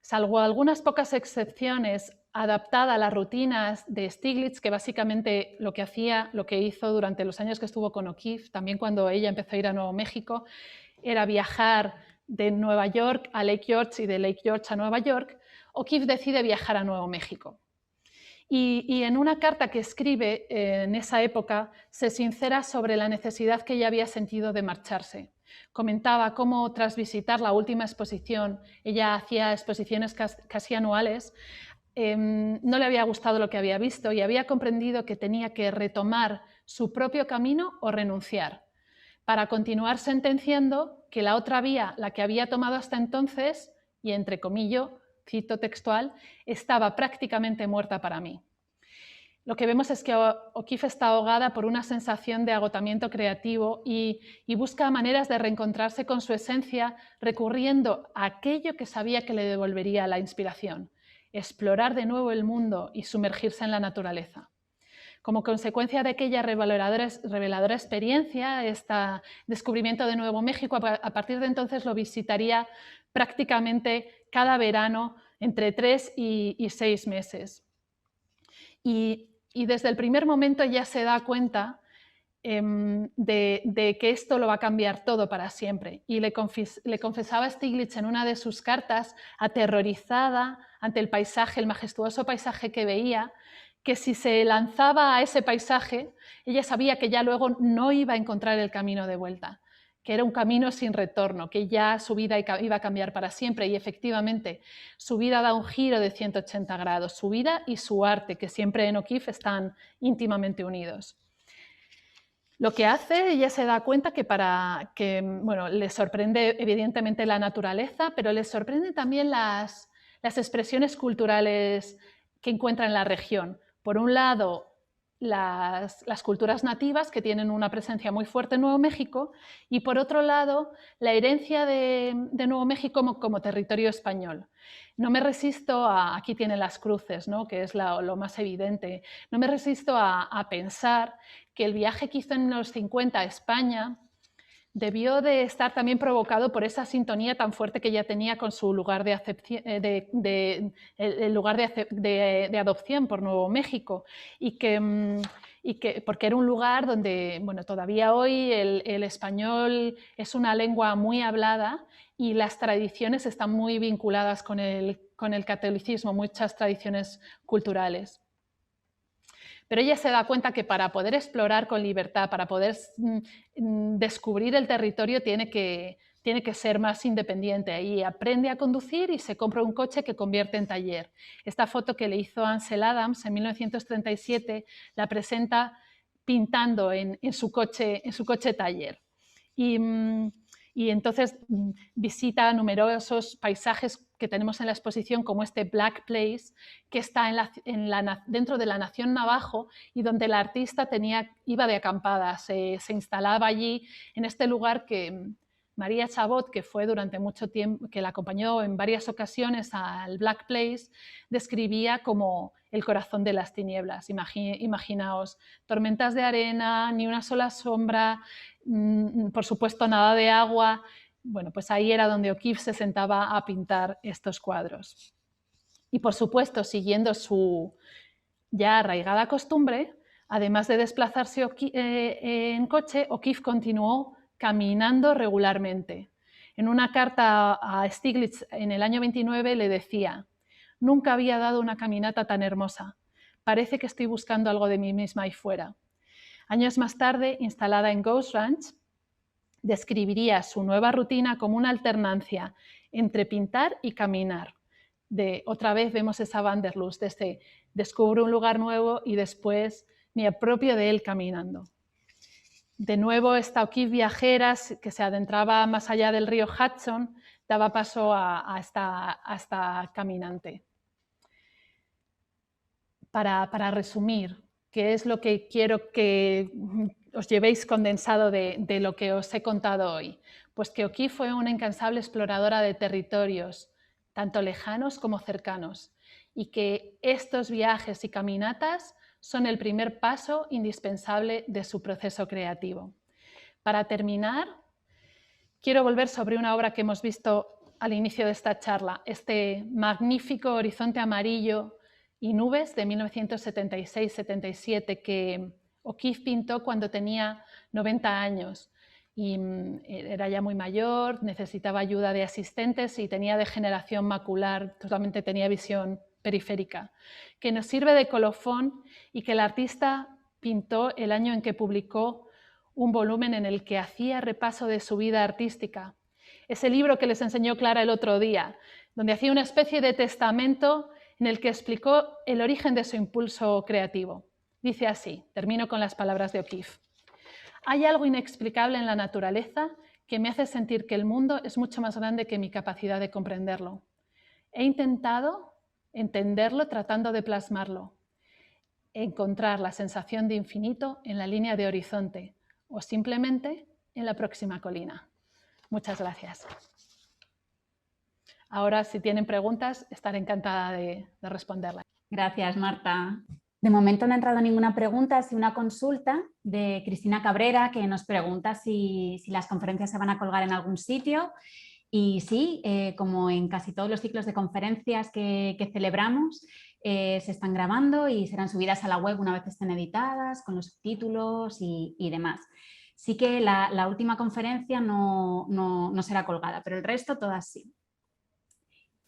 salvo algunas pocas excepciones, adaptada a las rutinas de Stiglitz, que básicamente lo que hizo durante los años que estuvo con O'Keeffe, también cuando ella empezó a ir a Nuevo México, era viajar de Nueva York a Lake George y de Lake George a Nueva York, O'Keeffe decide viajar a Nuevo México. Y en una carta que escribe en esa época se sincera sobre la necesidad que ella había sentido de marcharse. Comentaba cómo tras visitar la última exposición, ella hacía exposiciones casi anuales, no le había gustado lo que había visto y había comprendido que tenía que retomar su propio camino o renunciar, para continuar sentenciando que la otra vía, la que había tomado hasta entonces, y entre comillas, cito textual, estaba prácticamente muerta para mí. Lo que vemos es que O'Keeffe está ahogada por una sensación de agotamiento creativo y busca maneras de reencontrarse con su esencia recurriendo a aquello que sabía que le devolvería la inspiración, explorar de nuevo el mundo y sumergirse en la naturaleza. Como consecuencia de aquella reveladora experiencia, este descubrimiento de Nuevo México, a partir de entonces lo visitaría prácticamente cada verano entre 3 y 6 meses. Y desde el primer momento ya se da cuenta de que esto lo va a cambiar todo para siempre. Y le confesaba a Stiglitz en una de sus cartas, aterrorizada ante el paisaje, el majestuoso paisaje que veía, que si se lanzaba a ese paisaje, ella sabía que ya luego no iba a encontrar el camino de vuelta, que era un camino sin retorno, que ya su vida iba a cambiar para siempre. Y efectivamente, su vida da un giro de 180 grados, su vida y su arte, que siempre en O'Keeffe están íntimamente unidos. Lo que hace, ella se da cuenta que bueno, le sorprende evidentemente la naturaleza, pero le sorprenden también las expresiones culturales que encuentra en la región. Por un lado, las culturas nativas, que tienen una presencia muy fuerte en Nuevo México, y por otro lado, la herencia de Nuevo México como territorio español. No me resisto a, aquí tienen las cruces, ¿no?, que es lo más evidente, no me resisto a pensar que el viaje que hizo en los 50 a España debió de estar también provocado por esa sintonía tan fuerte que ella tenía con su lugar de adopción por Nuevo México, y que porque era un lugar donde, bueno, todavía hoy el español es una lengua muy hablada y las tradiciones están muy vinculadas con el catolicismo, muchas tradiciones culturales. Pero ella se da cuenta que para poder explorar con libertad, para poder descubrir el territorio, tiene que ser más independiente, y aprende a conducir y se compra un coche que convierte en taller. Esta foto que le hizo Ansel Adams en 1937 la presenta pintando en su coche taller. Y entonces visita numerosos paisajes que tenemos en la exposición, como este Black Place, que está dentro de la Nación Navajo, y donde la artista iba de acampada, se instalaba allí, en este lugar que María Chabot, que fue durante mucho tiempo, que la acompañó en varias ocasiones al Black Place, describía como el corazón de las tinieblas. Imaginaos, tormentas de arena, ni una sola sombra, por supuesto nada de agua. Bueno, pues ahí era donde O'Keeffe se sentaba a pintar estos cuadros. Y por supuesto, siguiendo su ya arraigada costumbre, además de desplazarse en coche, O'Keeffe continuó caminando regularmente. En una carta a Stiglitz en el año 29 le decía: «Nunca había dado una caminata tan hermosa. Parece que estoy buscando algo de mí misma ahí fuera». Años más tarde, instalada en Ghost Ranch, describiría su nueva rutina como una alternancia entre pintar y caminar. Otra vez vemos esa Wanderlust, desde descubro un lugar nuevo y después me apropio de él caminando. De nuevo, esta O'Keeffe viajera, que se adentraba más allá del río Hudson, daba paso a esta caminante. Para resumir, ¿qué es lo que quiero que os llevéis condensado de lo que os he contado hoy? Pues que O'Keeffe fue una incansable exploradora de territorios, tanto lejanos como cercanos, y que estos viajes y caminatas son el primer paso indispensable de su proceso creativo. Para terminar, quiero volver sobre una obra que hemos visto al inicio de esta charla, este magnífico Horizonte amarillo y nubes de 1976-77 que O'Keeffe pintó cuando tenía 90 años. y era ya muy mayor, necesitaba ayuda de asistentes y tenía degeneración macular, totalmente tenía visión periférica, que nos sirve de colofón y que el artista pintó el año en que publicó un volumen en el que hacía repaso de su vida artística. Ese libro que les enseñó Clara el otro día, donde hacía una especie de testamento en el que explicó el origen de su impulso creativo. Dice así, termino con las palabras de O'Keeffe. Hay algo inexplicable en la naturaleza que me hace sentir que el mundo es mucho más grande que mi capacidad de comprenderlo. He intentado entenderlo tratando de plasmarlo, encontrar la sensación de infinito en la línea de horizonte o simplemente en la próxima colina. Muchas gracias. Ahora, si tienen preguntas, estaré encantada de responderlas. Gracias, Marta. De momento no ha entrado ninguna pregunta, sino una consulta de Cristina Cabrera, que nos pregunta si las conferencias se van a colgar en algún sitio. Y sí, como en casi todos los ciclos de conferencias que celebramos, se están grabando y serán subidas a la web una vez estén editadas, con los subtítulos y demás. Sí que la última conferencia no será colgada, pero el resto todas sí.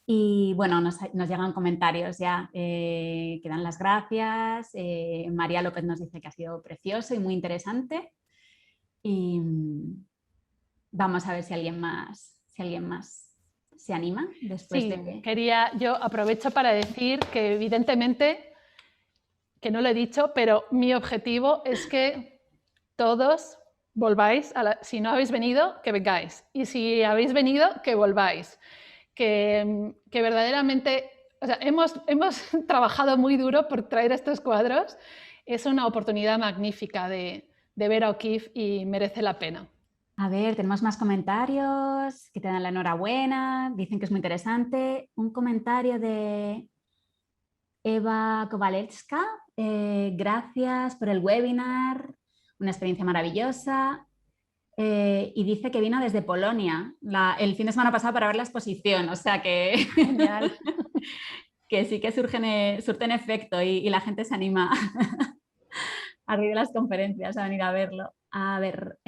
Y bueno, nos llegan comentarios ya, que dan las gracias. María López nos dice que ha sido precioso y muy interesante. Y vamos a ver si alguien más se anima después de... Yo aprovecho para decir que evidentemente, que no lo he dicho, pero mi objetivo es que todos volváis, si no habéis venido, que vengáis. Y si habéis venido, que volváis. Que verdaderamente, o sea, hemos trabajado muy duro por traer estos cuadros. Es una oportunidad magnífica de ver a O'Keeffe y merece la pena. A ver, tenemos más comentarios que te dan la enhorabuena, dicen que es muy interesante. Un comentario de Eva Kovalevska, gracias por el webinar, una experiencia maravillosa. Y dice que vino desde Polonia el fin de semana pasado para ver la exposición, o sea que, Genial. que sí que surten efecto y la gente se anima a ir a las conferencias, a venir a verlo. A ver,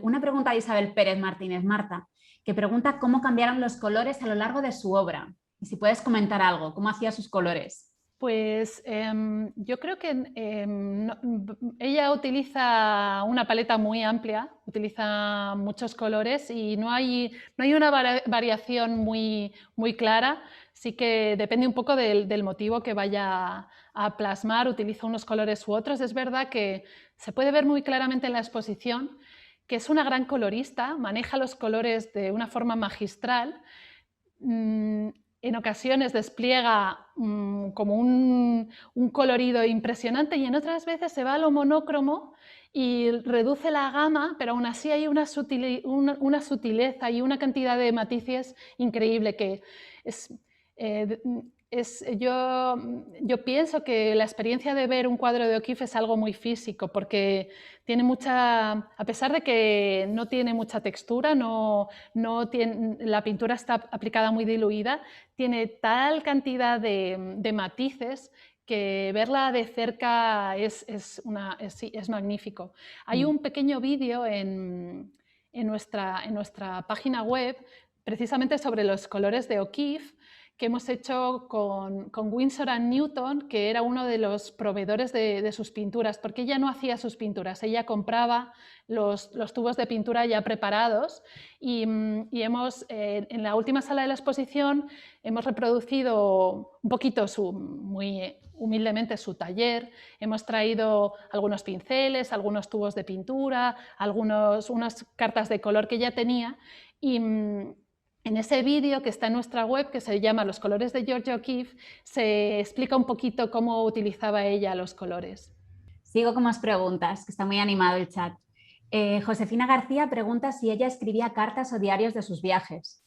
una pregunta de Isabel Pérez Martínez, Marta, que pregunta cómo cambiaron los colores a lo largo de su obra. Y si puedes comentar algo, cómo hacía sus colores. Pues yo creo que ella utiliza una paleta muy amplia, utiliza muchos colores y no hay una variación muy clara. Sí que depende un poco del motivo que vaya a plasmar, utiliza unos colores u otros. Es verdad que se puede ver muy claramente en la exposición que es una gran colorista, maneja los colores de una forma magistral. En ocasiones despliega como un colorido impresionante y en otras veces se va a lo monócromo y reduce la gama, pero aún así hay una sutileza y una cantidad de matices increíble que yo pienso que la experiencia de ver un cuadro de O'Keeffe es algo muy físico porque tiene a pesar de que no tiene mucha textura, la pintura está aplicada muy diluida, tiene tal cantidad de matices que verla de cerca es magnífico. Hay un pequeño vídeo en nuestra página web precisamente sobre los colores de O'Keeffe que hemos hecho con Winsor & Newton, que era uno de los proveedores de sus pinturas, porque ella no hacía sus pinturas, ella compraba los tubos de pintura ya preparados y en la última sala de la exposición hemos reproducido un poquito muy humildemente su taller, hemos traído algunos pinceles, algunos tubos de pintura, unas cartas de color que ella tenía y en ese vídeo que está en nuestra web, que se llama Los colores de Georgia O'Keeffe, se explica un poquito cómo utilizaba ella los colores. Sigo con más preguntas, que está muy animado el chat. Josefina García pregunta si ella escribía cartas o diarios de sus viajes.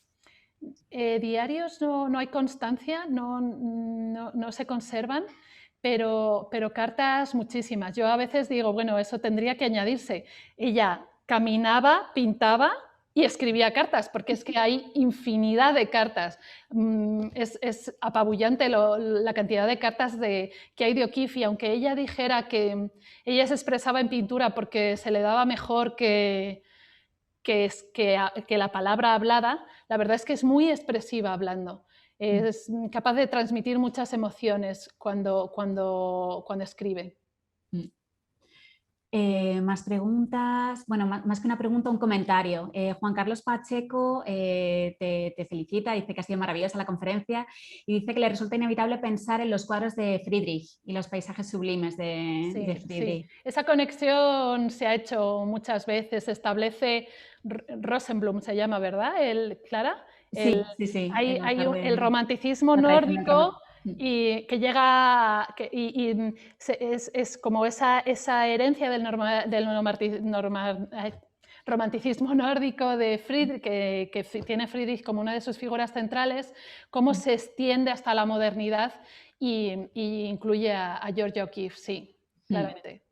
Diarios no hay constancia, no se conservan, pero cartas muchísimas. Yo a veces digo, bueno, eso tendría que añadirse. Ella caminaba, pintaba y escribía cartas, porque es que hay infinidad de cartas. Es apabullante la cantidad de cartas que hay de O'Keeffe, y aunque ella dijera que ella se expresaba en pintura porque se le daba mejor que que la palabra hablada, la verdad es que es muy expresiva hablando. Es capaz de transmitir muchas emociones cuando escribe. Más preguntas, bueno, más que una pregunta, un comentario. Juan Carlos Pacheco te felicita, dice que ha sido maravillosa la conferencia y dice que le resulta inevitable pensar en los cuadros de Friedrich y los paisajes sublimes de Friedrich. Sí. Esa conexión se ha hecho muchas veces, se establece, Rosenblum se llama, ¿verdad? Clara, Sí. hay el romanticismo nórdico y que llega es como esa herencia del romanticismo nórdico de Friedrich, que tiene Friedrich como una de sus figuras centrales, cómo se extiende hasta la modernidad y incluye a Georgia O'Keeffe, sí, claramente.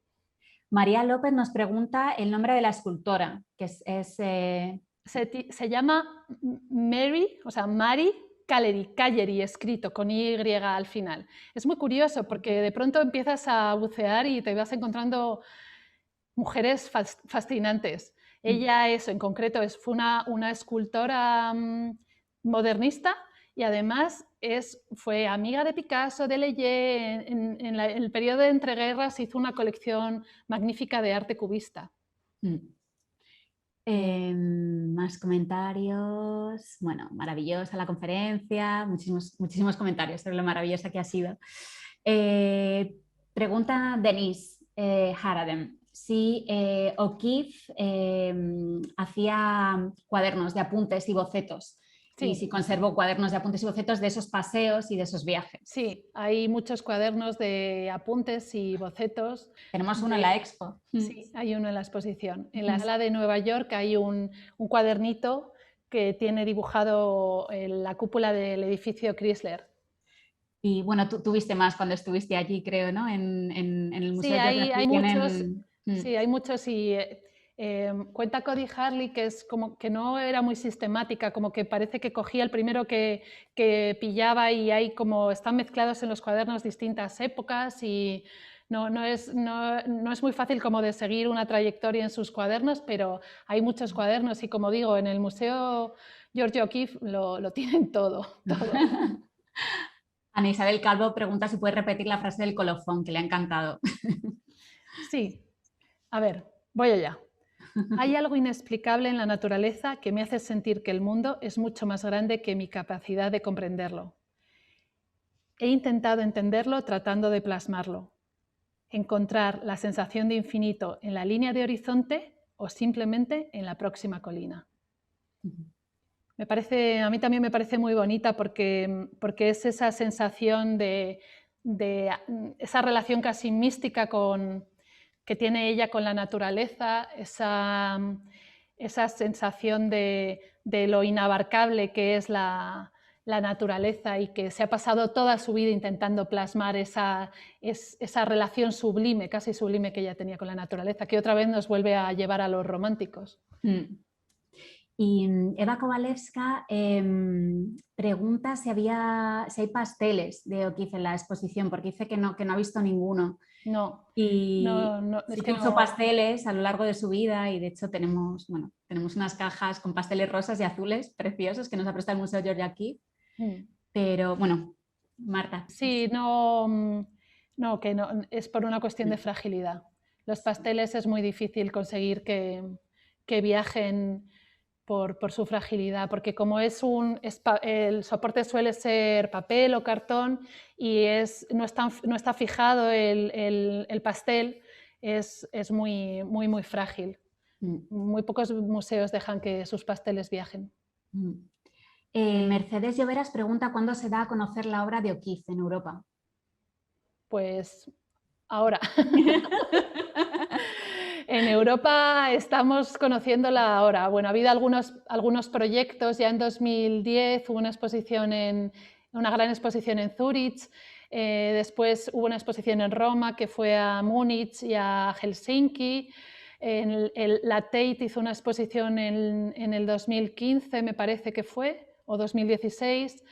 María López nos pregunta el nombre de la escultora, que se llama Mary, o sea, Mary Callery, escrito con Y al final. Es muy curioso porque de pronto empiezas a bucear y te vas encontrando mujeres fascinantes. Ella en concreto fue una escultora modernista y además fue amiga de Picasso, de Leye. En el periodo de entreguerras hizo una colección magnífica de arte cubista. Más comentarios. Bueno, maravillosa la conferencia, muchísimos comentarios sobre lo maravillosa que ha sido. Pregunta Denise Haradem si O'Keeffe hacía cuadernos de apuntes y bocetos. Sí. Y si conservó cuadernos de apuntes y bocetos de esos paseos y de esos viajes. Sí, hay muchos cuadernos de apuntes y bocetos. Tenemos uno en la expo. Sí, hay uno en la exposición. En la sala de Nueva York hay un cuadernito que tiene dibujado la cúpula del edificio Chrysler. Y bueno, tú tuviste más cuando estuviste allí, creo, ¿no? En el museo. Sí, hay muchos. Sí, hay muchos y cuenta Cody Harley que es como que no era muy sistemática, como que parece que cogía el primero que pillaba y hay como están mezclados en los cuadernos distintas épocas y no es muy fácil como de seguir una trayectoria en sus cuadernos, pero hay muchos cuadernos y como digo, en el museo Georgia O'Keeffe lo tienen todo. Ana Isabel Calvo pregunta si puede repetir la frase del colofón, que le ha encantado. Sí, a ver, voy allá. Hay algo inexplicable en la naturaleza que me hace sentir que el mundo es mucho más grande que mi capacidad de comprenderlo. He intentado entenderlo tratando de plasmarlo. Encontrar la sensación de infinito en la línea de horizonte o simplemente en la próxima colina. A mí también me parece muy bonita porque es esa sensación de esa relación casi mística que tiene ella con la naturaleza, esa sensación de lo inabarcable que es la naturaleza y que se ha pasado toda su vida intentando plasmar esa relación sublime, casi sublime que ella tenía con la naturaleza, que otra vez nos vuelve a llevar a los románticos. Y Eva Kovalevska pregunta si hay pasteles de O'Keeffe en la exposición, porque dice que no ha visto ninguno. No. Y es que usó pasteles a lo largo de su vida y de hecho tenemos unas cajas con pasteles rosas y azules preciosos que nos ha prestado el Museo Georgia O'Keeffe. Pero bueno, Marta. Sí, que no, es por una cuestión de fragilidad. Los pasteles es muy difícil conseguir que viajen por su fragilidad, porque como el soporte suele ser papel o cartón y no está fijado el pastel, es muy, muy, muy frágil. Muy pocos museos dejan que sus pasteles viajen. Mercedes Lloveras pregunta cuándo se da a conocer la obra de O'Keeffe en Europa. Pues ahora. En Europa estamos conociéndola ahora. Bueno, ha habido algunos proyectos. Ya en 2010 hubo una gran exposición en Zúrich. Después hubo una exposición en Roma que fue a Múnich y a Helsinki. La Tate hizo una exposición en el 2015, me parece que fue, o 2016.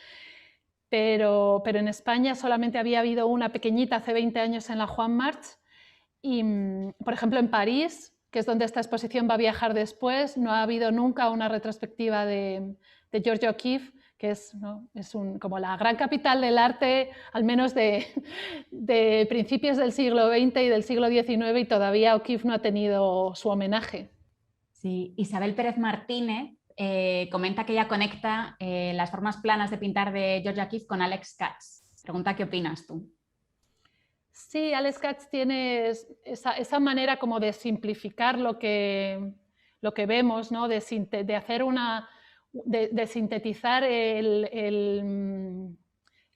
Pero en España solamente había habido una pequeñita hace 20 años en la Juan March. Y, por ejemplo, en París, que es donde esta exposición va a viajar después. No ha habido nunca una retrospectiva de Georgia O'Keeffe, que es, ¿no?, como la gran capital del arte, al menos de principios del siglo XX y del siglo XIX, y todavía O'Keeffe no ha tenido su homenaje. Sí, Isabel Pérez Martínez comenta que ella conecta las formas planas de pintar de Georgia O'Keeffe con Alex Katz. Pregunta, ¿qué opinas tú? Sí, Alex Katz tiene esa manera como de simplificar lo que vemos, ¿no? de hacer de sintetizar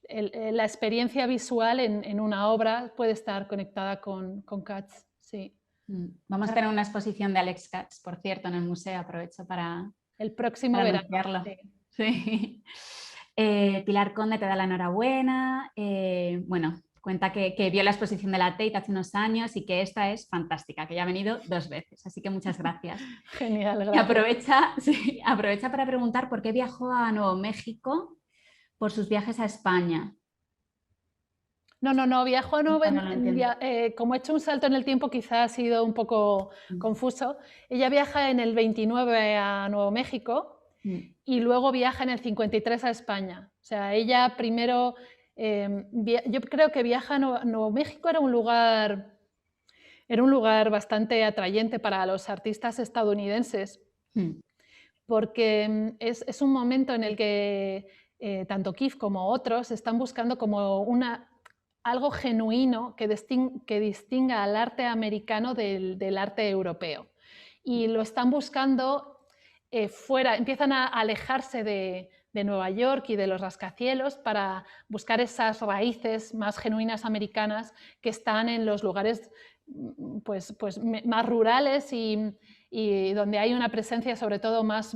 la experiencia visual en una obra. Puede estar conectada con Katz, sí. Vamos a tener una exposición de Alex Katz, por cierto, en el museo. Aprovecho para el próximo verano. anunciarlo. Sí. Sí. Pilar Conde te da la enhorabuena. Bueno, cuenta que vio la exposición de la Tate hace unos años y que esta es fantástica, que ya ha venido 2 veces, así que muchas gracias. Genial, gracias. Y aprovecha para preguntar por qué viajó a Nuevo México por sus viajes a España. No, viajó a como he hecho un salto en el tiempo, quizá ha sido un poco confuso. Ella viaja en el 29 a Nuevo México y luego viaja en el 53 a España. O sea, ella primero, yo creo que viaja a Nuevo México, era un lugar bastante atrayente para los artistas estadounidenses, porque es un momento en el que tanto O'Keeffe como otros están buscando como algo genuino que distinga al arte americano del arte europeo. Y lo están buscando fuera, empiezan a alejarse de Nueva York y de los rascacielos para buscar esas raíces más genuinas americanas que están en los lugares pues más rurales y donde hay una presencia sobre todo más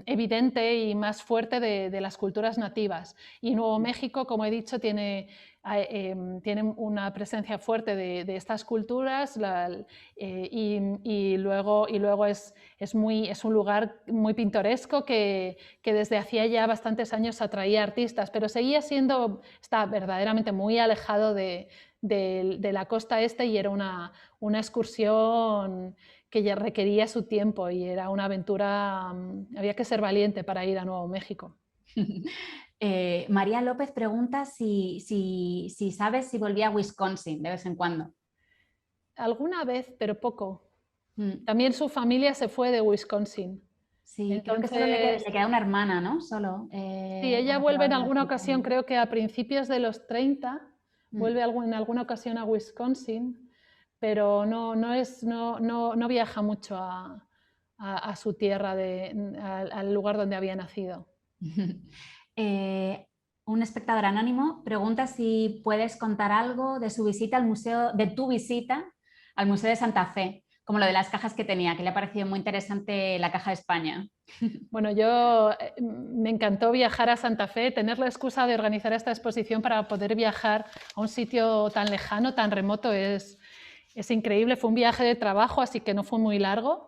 evidente y más fuerte de las culturas nativas. Y Nuevo México, como he dicho, tiene una presencia fuerte de estas culturas y luego es un lugar muy pintoresco que desde hacía ya bastantes años atraía artistas, pero está verdaderamente muy alejado de la costa este y era una excursión que ya requería su tiempo y era una aventura, había que ser valiente para ir a Nuevo México. María López pregunta si sabes si volvía a Wisconsin de vez en cuando. Alguna vez, pero poco. También su familia se fue de Wisconsin. Sí, entonces, creo que solo le queda una hermana, ¿no? Solo. Sí, ella vuelve en alguna ocasión, creo que a principios de los 30, vuelve en alguna ocasión a Wisconsin, pero no viaja mucho a su tierra, al lugar donde había nacido. Un espectador anónimo pregunta si puedes contar algo de su visita al museo, de tu visita al Museo de Santa Fe, como lo de las cajas que tenía, que le ha parecido muy interesante la caja de España. Bueno, me encantó viajar a Santa Fe, tener la excusa de organizar esta exposición para poder viajar a un sitio tan lejano, tan remoto, es increíble. Fue un viaje de trabajo, así que no fue muy largo.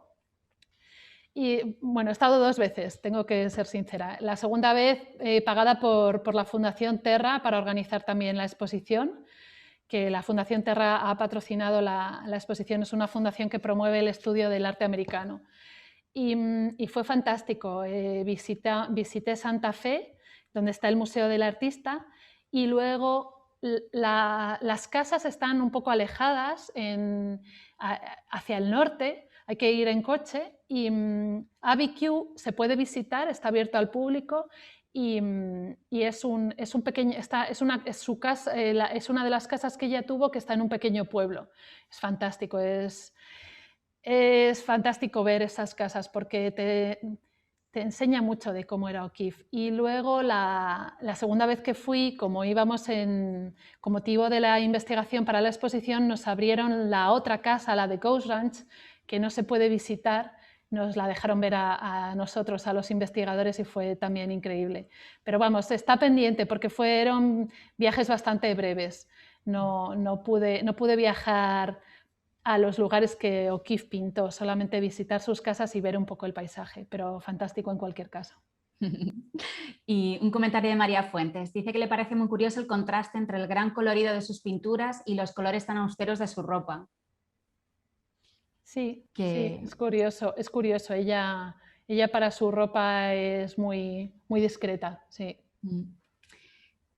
Y bueno, he estado 2 veces, tengo que ser sincera. La segunda vez pagada por la Fundación Terra para organizar también la exposición, que la Fundación Terra ha patrocinado la exposición. Es una fundación que promueve el estudio del arte americano. Y fue fantástico. Visité Santa Fe, donde está el Museo del Artista, y luego las casas están un poco alejadas hacia el norte, hay que ir en coche, y Abbey Q se puede visitar, está abierto al público y es un pequeño, es una de las casas que ella tuvo que está en un pequeño pueblo. Es fantástico, es fantástico ver esas casas porque te enseña mucho de cómo era O'Keeffe. Y luego la segunda vez que fui, como íbamos con motivo de la investigación para la exposición, nos abrieron la otra casa, la de Ghost Ranch, que no se puede visitar. Nos la dejaron ver a nosotros, a los investigadores, y fue también increíble. Pero vamos, está pendiente porque fueron viajes bastante breves. No pude viajar a los lugares que O'Keeffe pintó, solamente visitar sus casas y ver un poco el paisaje, pero fantástico en cualquier caso. Y un comentario de María Fuentes. Dice que le parece muy curioso el contraste entre el gran colorido de sus pinturas y los colores tan austeros de su ropa. Sí, que... sí, es curioso. Ella para su ropa es muy, muy discreta, sí.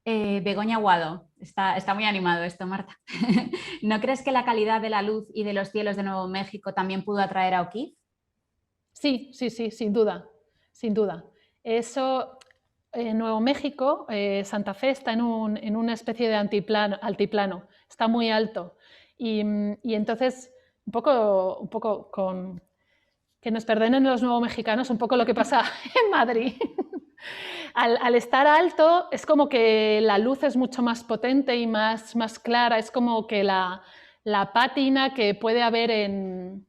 Begoña Aguado, está muy animado esto, Marta. ¿No crees que la calidad de la luz y de los cielos de Nuevo México también pudo atraer a O'Keeffe? Sí, sí, sí, sin duda, sin duda. Eso, en Nuevo México, Santa Fe está en una especie de altiplano, está muy alto. Y entonces, un poco con que nos perdonen los nuevos mexicanos, un poco lo que pasa en Madrid. Al estar alto es como que la luz es mucho más potente y más clara, es como que la pátina que puede haber en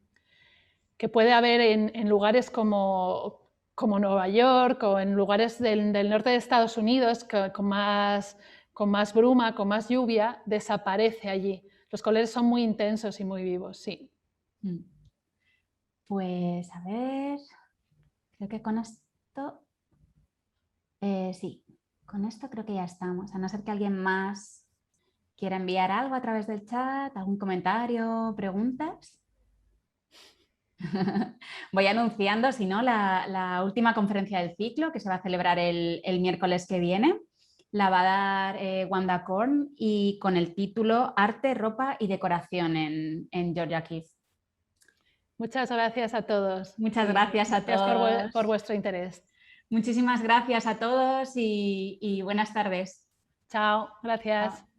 lugares como Nueva York o en lugares del norte de Estados Unidos con más bruma, con más lluvia, desaparece allí. Los colores son muy intensos y muy vivos, sí. Pues a ver, creo que con esto, sí, con esto creo que ya estamos, a no ser que alguien más quiera enviar algo a través del chat, algún comentario, preguntas. Voy anunciando, si no, la última conferencia del ciclo que se va a celebrar el miércoles que viene. La va a dar Wanda Korn y con el título Arte, Ropa y Decoración en Georgia Keeffe. Muchas gracias a todos. Muchas gracias a Gracias todos. por vuestro interés. Muchísimas gracias a todos y buenas tardes. Chao, gracias. Chao.